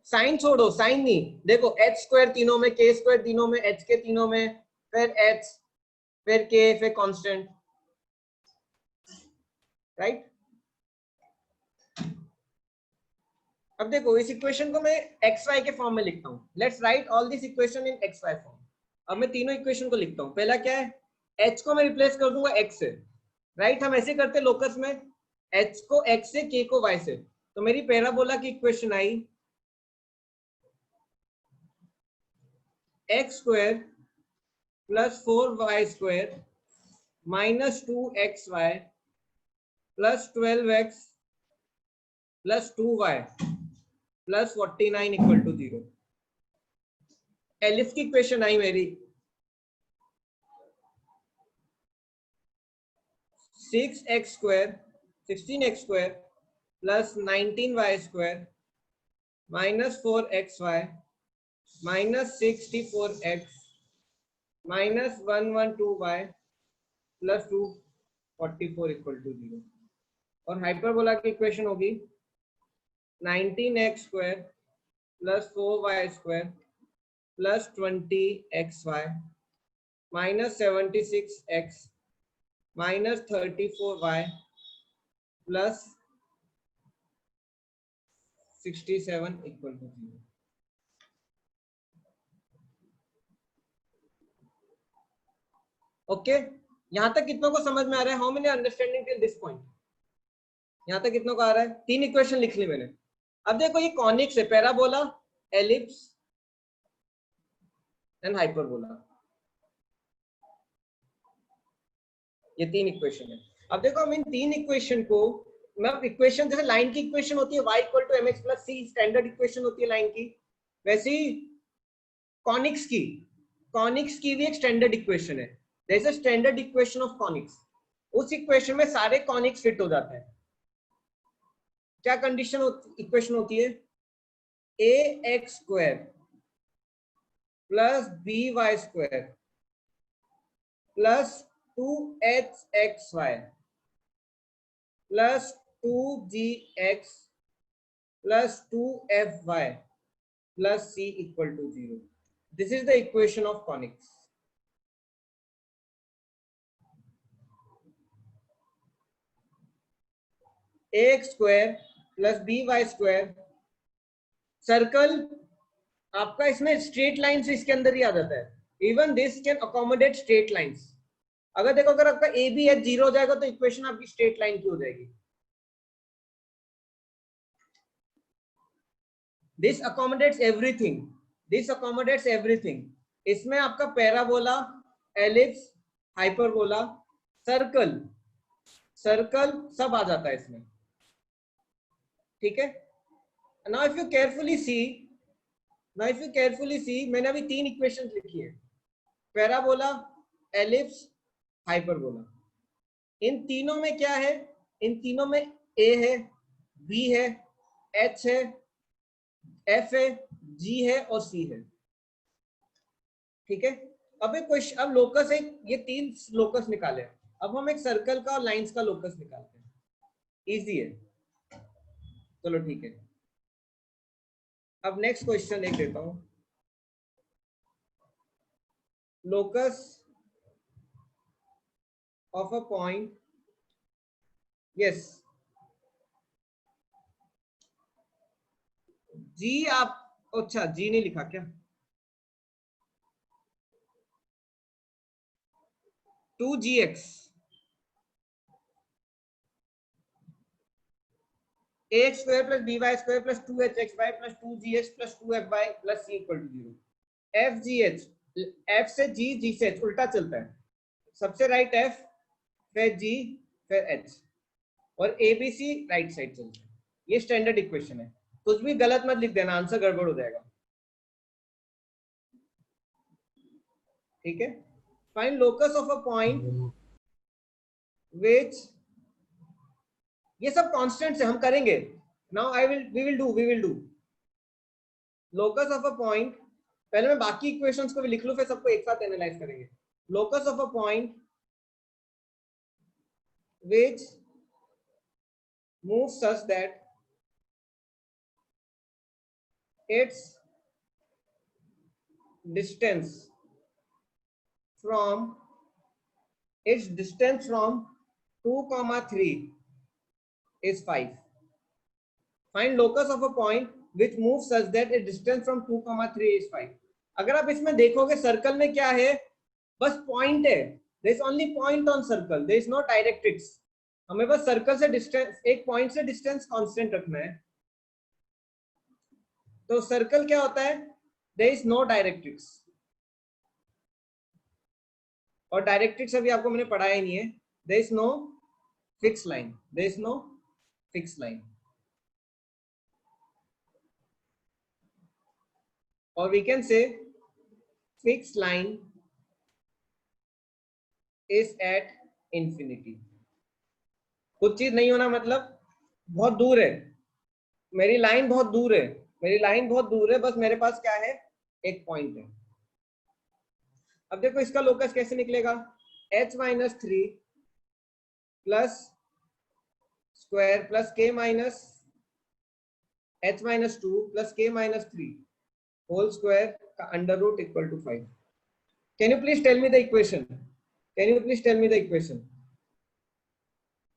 साइन छोड़ो, साइन नहीं, देखो एच स्क्वायर तीनों में, के स्क्वायर तीनों में, एच के तीनों में, फिर एच, फिर के, फिर कांस्टेंट, राइट? अब देखो इस इक्वेशन को मैं एक्स वाई के फॉर्म में लिखता हूँ। Let's write all this equation in x y form. अब मैं तीनों इक्वेशन को लिखता हूँ। पहला क्या है, एच को मैं रिप्लेस कर दूंगा एक्स से, राइट? हम ऐसे करते लोकस में, एच को एक्स से, के को वाई से। तो मेरी पैराबोला की इक्वेशन आई एक्स square plus 4y square minus 2xy plus 12x plus 2y plus 49 equal to 0। Ellipse की इक्वेशन आई मेरी 6x square 16x square plus 19y square minus 4xy minus 64x minus 112y plus 244 equal to 0। और hyperbola की equation होगी 19x square plus 4y square plus 20xy minus 76x minus 34y plus 67 equal to 0। Okay, यहां तक कितनों को समझ में आ रहा है? How many understanding till this point? यहां तक कितनों को आ रहा है? 3 इक्वेशन लिख ली मैंने। अब देखो ये कॉनिक्स है, पैराबोला, एलिप्स एंड हाइपरबोला, ये 3 इक्वेशन है। अब देखो हम इन 3 इक्वेशन को, मतलब इक्वेशन जैसे लाइन की इक्वेशन होती है y equal to mx plus c, standard equation होती है लाइन की, वैसे ही कॉनिक्स की भी एक स्टैंडर्ड इक्वेशन है। There is a standard equation of conics. उस इक्वेशन में सारे कॉनिक्स फिट हो जाते हैं। क्या कंडीशन इक्वेशन होती है? ax square plus by square plus 2hxy plus 2gx plus 2fy plus c equal to 0। This is the equation of conics. ax square plus by square, circle आपका इसमें straight lines इसके अंदर ही आ जाता है। Even this can accommodate straight lines. अगर देखो अगर आपका ए बी एच 0 हो जाएगा तो इक्वेशन आपकी स्ट्रेट लाइन की हो जाएगी। This accommodates everything, this accommodates everything. इसमें आपका parabola, ellipse, hyperbola, circle, circle सब आ जाता है इसमें, ठीक है? Now if you carefully see, now if you carefully see, मैंने अभी 3 इक्वेशंस लिखी है, पैराबोला, एलिप्स, हाइपरबोला। इन तीनों में क्या है? इन तीनों में ए है, बी है, एच है, एफ है, जी है और सी है, ठीक है? अब एक क्वेश्चन, अब लोकस एक, ये 3 लोकस निकाले, अब हम एक सर्कल का और लाइंस का लोकस निकालते हैं, इजी है। चलो ठीक है, अब नेक्स्ट क्वेश्चन देख देता हूं। Locus of a point, yes जी, आप अच्छा जी नहीं लिखा क्या? 2gx ax square plus by square plus 2hxy plus 2gx plus 2fy plus c equal to 0। fgh, f से g, g से h उल्टा चलता है, सबसे राइट f, फिर g, फिर h, और abc राइट साइड चलता है। ये स्टैंडर्ड इक्वेशन है, कुछ भी गलत मत लिख देना, आंसर गड़बड़ हो जाएगा। ठीक है, find locus of a point which, ये सब कॉन्स्टेंट्स है, हम करेंगे now, we will do locus of a point. पहले मैं बाकी इक्वेशंस को भी लिख लूं, फिर सबको एक साथ एनालाइज करेंगे। Locus of a point which moves such that its distance from 2, 3 is 5। Find locus of a point which moves such that its distance from 2, 3 is 5। अगर आप इसमें देखोगे सर्कल में क्या है, बस पॉइंट है, there is only point on circle, there is no directrix। हमें बस सर्कल से डिस्टेंस, एक पॉइंट से डिस्टेंस कांस्टेंट रखना है। तो सर्कल क्या होता है, there is no directrix, और डायरेक्ट्रिक्स अभी आपको मैंने पढ़ाया ही नहीं है। there is no fixed line, there is no fixed line, or we can say fixed line is at infinity। कुछ चीज नहीं होना मतलब बहुत दूर है, मेरी लाइन बहुत दूर है, मेरी लाइन बहुत दूर है, बस मेरे पास क्या है, एक पॉइंट है। अब देखो इसका लोकस कैसे निकलेगा, h minus 3 plus square plus k minus h minus 2 plus k minus 3 whole square का under root equal to 5। Can you please tell me the equation, can you please tell me the equation.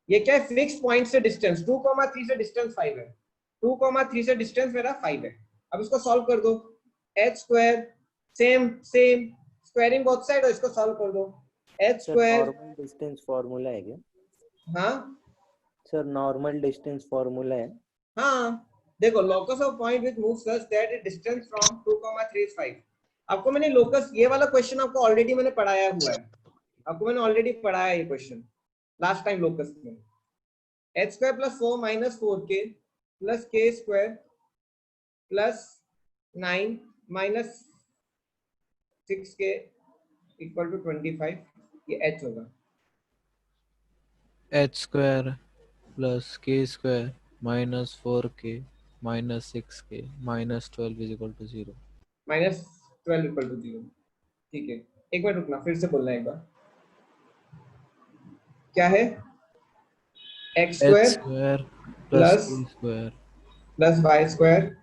ये क्या है, fix point से distance 2, 3 से distance 5 है, 2, 3 से distance मेरा 5 है। अब इसको सॉल्व कर दो, h square same squaring both side, और इसको सॉल्व कर दो, h square. Normal distance formula है क्या? हाँ सर नॉर्मल डिस्टेंस फार्मूला है। हाँ, देखो locus of point which moves such that it distance from 2, 3 is 5। आपको मैंने लोकस, ये वाला क्वेश्चन आपको ऑलरेडी मैंने पढ़ाया हुआ है, आपको मैंने ऑलरेडी पढ़ाया ये क्वेश्चन लास्ट टाइम लोकस में। h square plus 4 minus 4k plus k square plus 9 minus 6k equal to 25, ये h होगा। h square plus k square minus 4k minus 6k minus 12 is equal to 0। Minus 12 equal to 0। ठीक है, एक minute रुकना, फिर से बोलना एक बार, क्या है, x h square square plus plus k square, plus y square,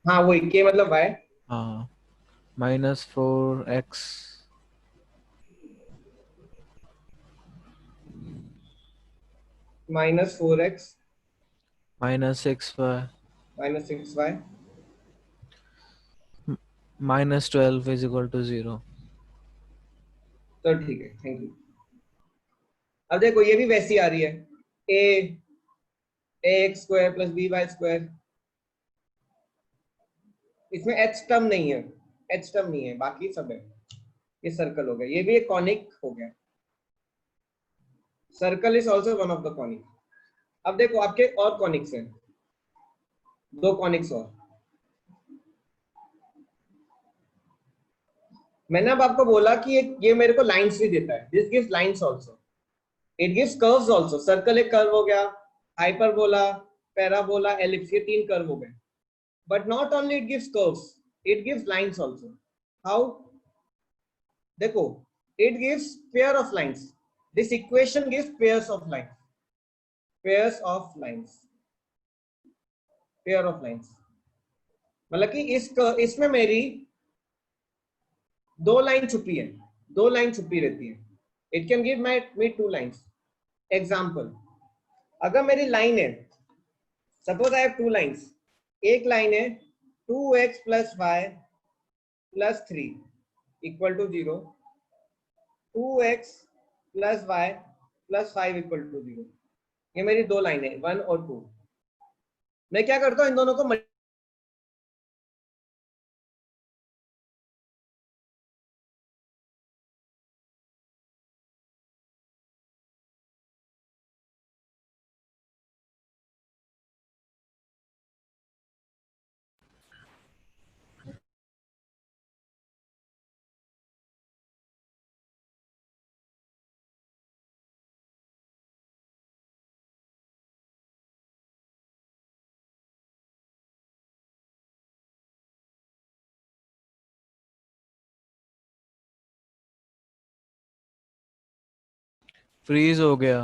हाँ वही k मतलब y, हाँ, minus 4x minus 4x minus 6y minus 6y, minus 12 is equal to 0। तो ठीक है, थैंक यू। अब देखो ये भी वैसी आ रही है, ax square plus by square, इसमें h टर्म नहीं है, h टर्म नहीं है, बाकी सब है। ये सर्कल हो गया, ये भी एक कॉनिक हो गया, circle is also one of the conic. अब देखो आपके और कॉनिक्स हैं, 2 कॉनिक्स और। मैंने अब आपको बोला कि ये मेरे को लाइंस भी देता है, this gives lines also, it gives curves also. Circle एक कर्व हो गया, हाइपरबोला, पैराबोला, एलिप्स, ये 3 कर्व हो गए। But not only it gives curves, it gives lines also. How? देखो, it gives pair of lines. This equation gives pairs of lines. Pairs of lines. Pair of lines. मतलब कि इसमें मेरी दो line छुपी है, दो लाइन छुपी रहती है. It can give me two lines. Example, अगर मेरी लाइन है, suppose I have two lines. एक लाइन है 2x plus y plus 3 equal to 0, 2x plus y plus 5 equal to 0. ये मेरी दो लाइन है, 1 और 2. मैं क्या करता हूँ, इन दोनों को फ्रीज हो गया.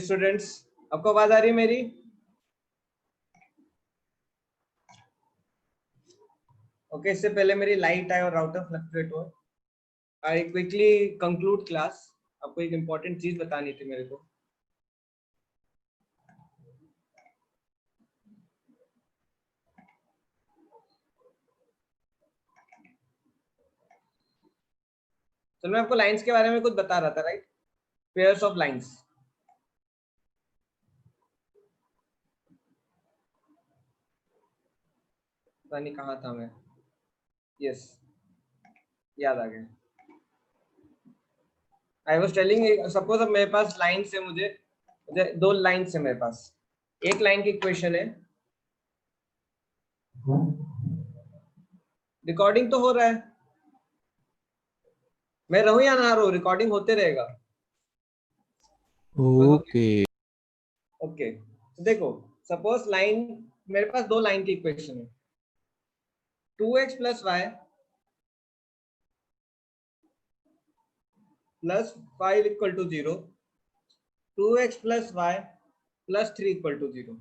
स्टूडेंट्स आपको आवाज आ रही है मेरी? ओके इससे पहले मेरी लाइट आए और राउटर फ्लक्चुएट हो, आई क्विकली कंक्लूड क्लास। आपको एक इंपॉर्टेंट चीज बतानी थी मेरे को। तो मैं आपको लाइंस के बारे में कुछ बता रहा था, राइट? Pairs of lines. पता नहीं कहाँ था मैं। यस याद आ गया। आई वॉज टेलिंग, सपोज अब मेरे पास लाइन से मुझे दो लाइन से मेरे पास एक लाइन की इक्वेशन है। रिकॉर्डिंग तो हो रहा है, मैं रहूं या ना रहूं रिकॉर्डिंग होते रहेगा। ओके ओके तो देखो सपोज लाइन, मेरे पास दो लाइन की इक्वेशन है। 2x plus y plus 5 equal to 0, 2x plus y plus 3 equal to 0।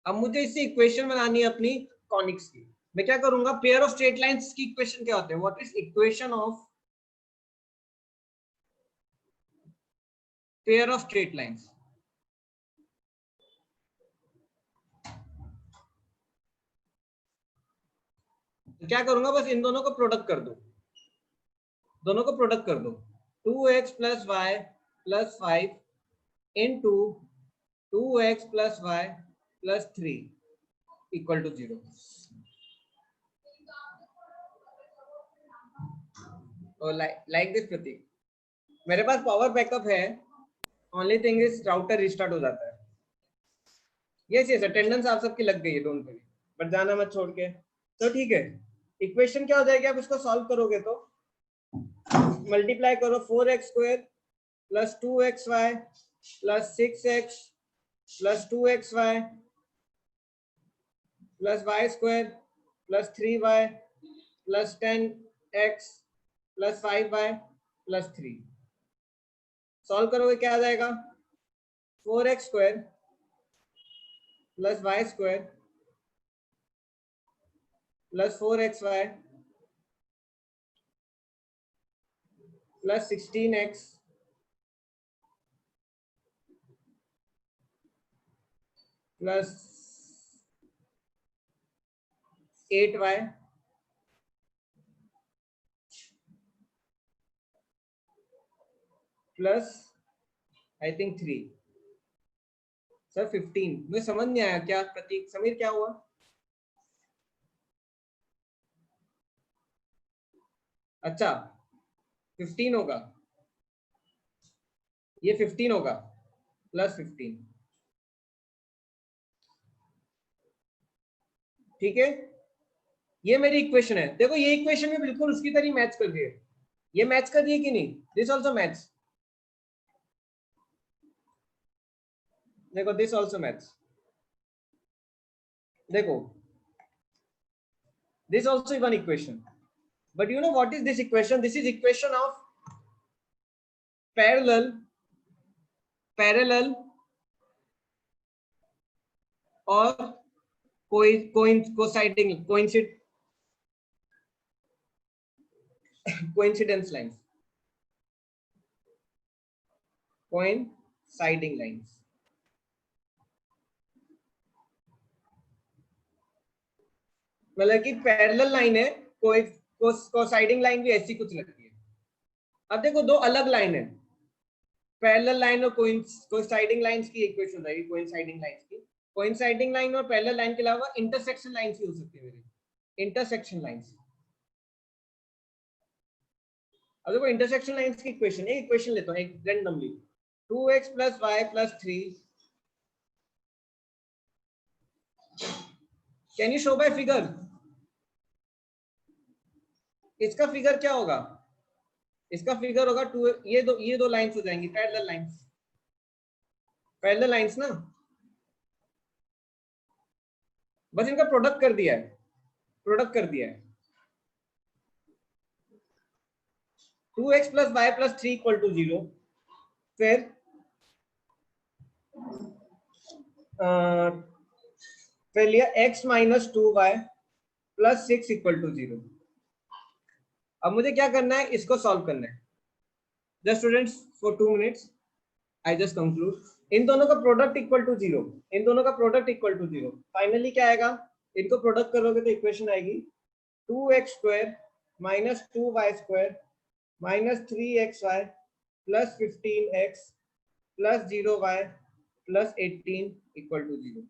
अब मुझे इससे इक्वेशन बनानी है अपनी कॉनिक्स की। मैं क्या करूंगा, पेयर ऑफ स्ट्रेट लाइंस की इक्वेशन क्या होते हैं? What is equation of pair of straight lines? तो क्या करूंगा, बस इन दोनों को प्रोडक्ट कर दो, दोनों को प्रोडक्ट कर दो। 2x plus y plus 5 into 2x plus y plus 3 equal to 0। और लाइक दिस प्रतीक, मेरे पास पावर बैकअप है, only thing is router restart हो जाता है। यस यस अटेंडेंस आप सबकी लग गई है, डोंट वरी, बट जाना मत छोड़ के। तो ठीक है, इक्वेशन क्या हो जाएगी, आप इसको सॉल्व करोगे तो मल्टीप्लाई करो 4x square plus 2xy plus 6x plus 2xy plus y square plus 3y plus 10x plus 5y plus 3। Solve करोगे क्या आ जाएगा, 4x square plus y square plus 4xy plus 16x plus 8y plus I think 3। Sir 15 मुझे समझ नहीं आया क्या प्रतीक, समीर क्या हुआ? अच्छा 15 होगा, ये 15 होगा प्लस 15। ठीक है, ये मेरी इक्वेशन है। देखो ये इक्वेशन भी बिल्कुल उसकी तरह मैच कर रही है, ये मैच कर रही है कि नहीं? दिस ऑल्सो मैच, देखो दिस ऑल्सो मैच, देखो this also one equation. But you know what is this equation? This is equation of parallel और कोइंसिडेंस लाइंस, कोइंसाइडिंग लाइंस। मतलब कि पैरेलल लाइन है, कोसाइडिंग लाइन भी ऐसी कुछ लगती है। अब देखो दो अलग लाइन है, पैरेलल लाइन और कोइंसाइडिंग लाइंस की इक्वेशन रहेगी कोइंसाइडिंग लाइंस की। कोइंसाइडिंग लाइन और पैरेलल लाइन के अलावा इंटरसेक्शन लाइंस भी हो सकती है मेरी, इंटरसेक्शन लाइंस। अब देखो इंटरसेक्शन लाइंस की इक्वेशन, एक इक्वेशन लेता हूं एक randomly, 2x plus y plus 3। Can you show by figure? इसका फिगर क्या होगा? इसका फिगर होगा 2, ये दो लाइंस हो जाएंगी पैरेलल लाइंस, पैरेलल लाइंस ना, बस इनका प्रोडक्ट कर दिया है, प्रोडक्ट कर दिया है। 2x plus y plus 3 equal to 0, फिर फिर लिया x minus 2y plus 6 equal to 0। अब मुझे क्या करना है, इसको सॉल्व करना है। Just students for 2 minutes I just conclude. इन दोनों का प्रोडक्ट इक्वल टू 0, इन दोनों का प्रोडक्ट इक्वल टू 0। फाइनली क्या आएगा, इनको प्रोडक्ट करोगे तो इक्वेशन आएगी 2x square minus 2y square minus 3xy plus 15x plus 0y plus 18 equal to 0।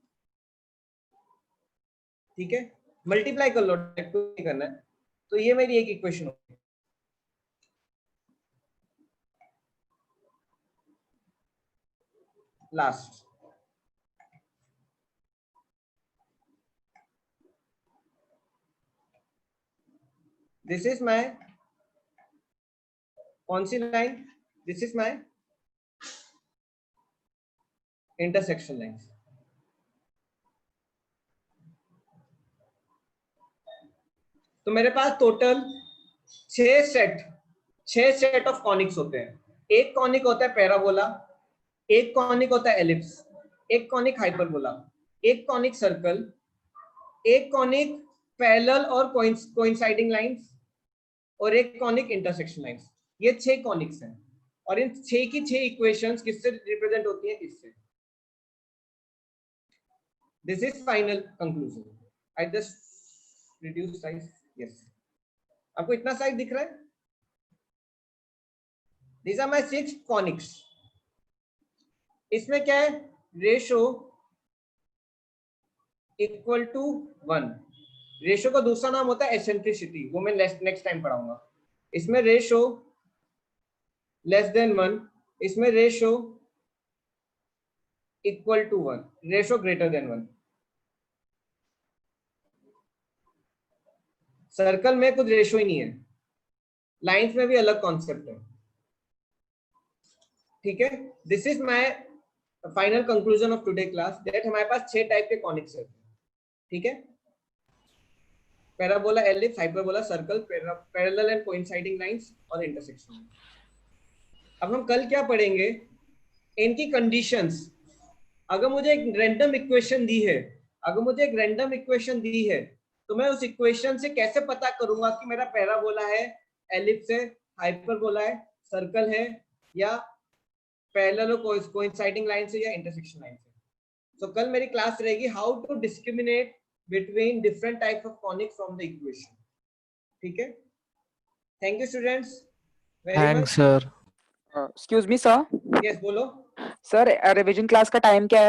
ठीक है, मल्टीप्लाई कर लो, नहीं करना है। तो ये मेरी एक इक्वेशन होगी। लास्ट दिस इज माय कौन सी line, this is my intersection line. तो मेरे पास टोटल 6 सेट ऑफ कॉनिक्स होते हैं। एक कॉनिक होता है पैराबोला, एक कॉनिक होता है एलिप्स, एक कॉनिक हाइपरबोला, एक कॉनिक सर्कल, एक कॉनिक पैरेलल और कोइंसाइडिंग लाइंस, और एक कॉनिक इंटरसेक्शन लाइंस। ये 6 कॉनिक्स हैं, और इन 6 की 6 इक्वेशंस किससे रिप्रेजेंट होती हैं, इससे। This is final conclusion. I just reduce size. Yes, आपको इतना साइज दिख रहा है? These are my 6 conics। इसमें क्या है, रेशो इक्वल टू 1। रेशो का दूसरा नाम होता है एसेंट्रिसिटी, वो मैं नेक्स्ट टाइम पढ़ाऊंगा। इसमें रेशो लेस देन 1, इसमें ratio equal to 1, ratio greater than 1। Circle में कुछ रेशो ही नहीं है, लाइंस में भी अलग कॉन्सेप्ट है। ठीक है, this is my final conclusion of today class, that हमारे पास 6 टाइप के कॉनिक्स हैं। ठीक है, parabola, ellipse, hyperbola, circle, parallel and coinciding lines और इंटरसेक्शन। अब हम कल क्या पढ़ेंगे, इनकी कंडीशंस। अगर मुझे एक रैंडम इक्वेशन दी है, अगर मुझे एक रैंडम इक्वेशन दी है, तो मैं उस इक्वेशन से कैसे पता करूंगा कि मेरा पैराबोला है, एलिप्स है, हाइपरबोला है, सर्कल है, या पैरेलल और कोइंसाइडिंग लाइन से, या इंटरसेक्शन लाइन से। तो कल मेरी क्लास रहेगी how to discriminate between different types of conic from the equation. ठीक है, thank you students very much. Thanks sir. Excuse me sir. Yes बोलो। सर रिवीजन क्लास का टाइम क्या है?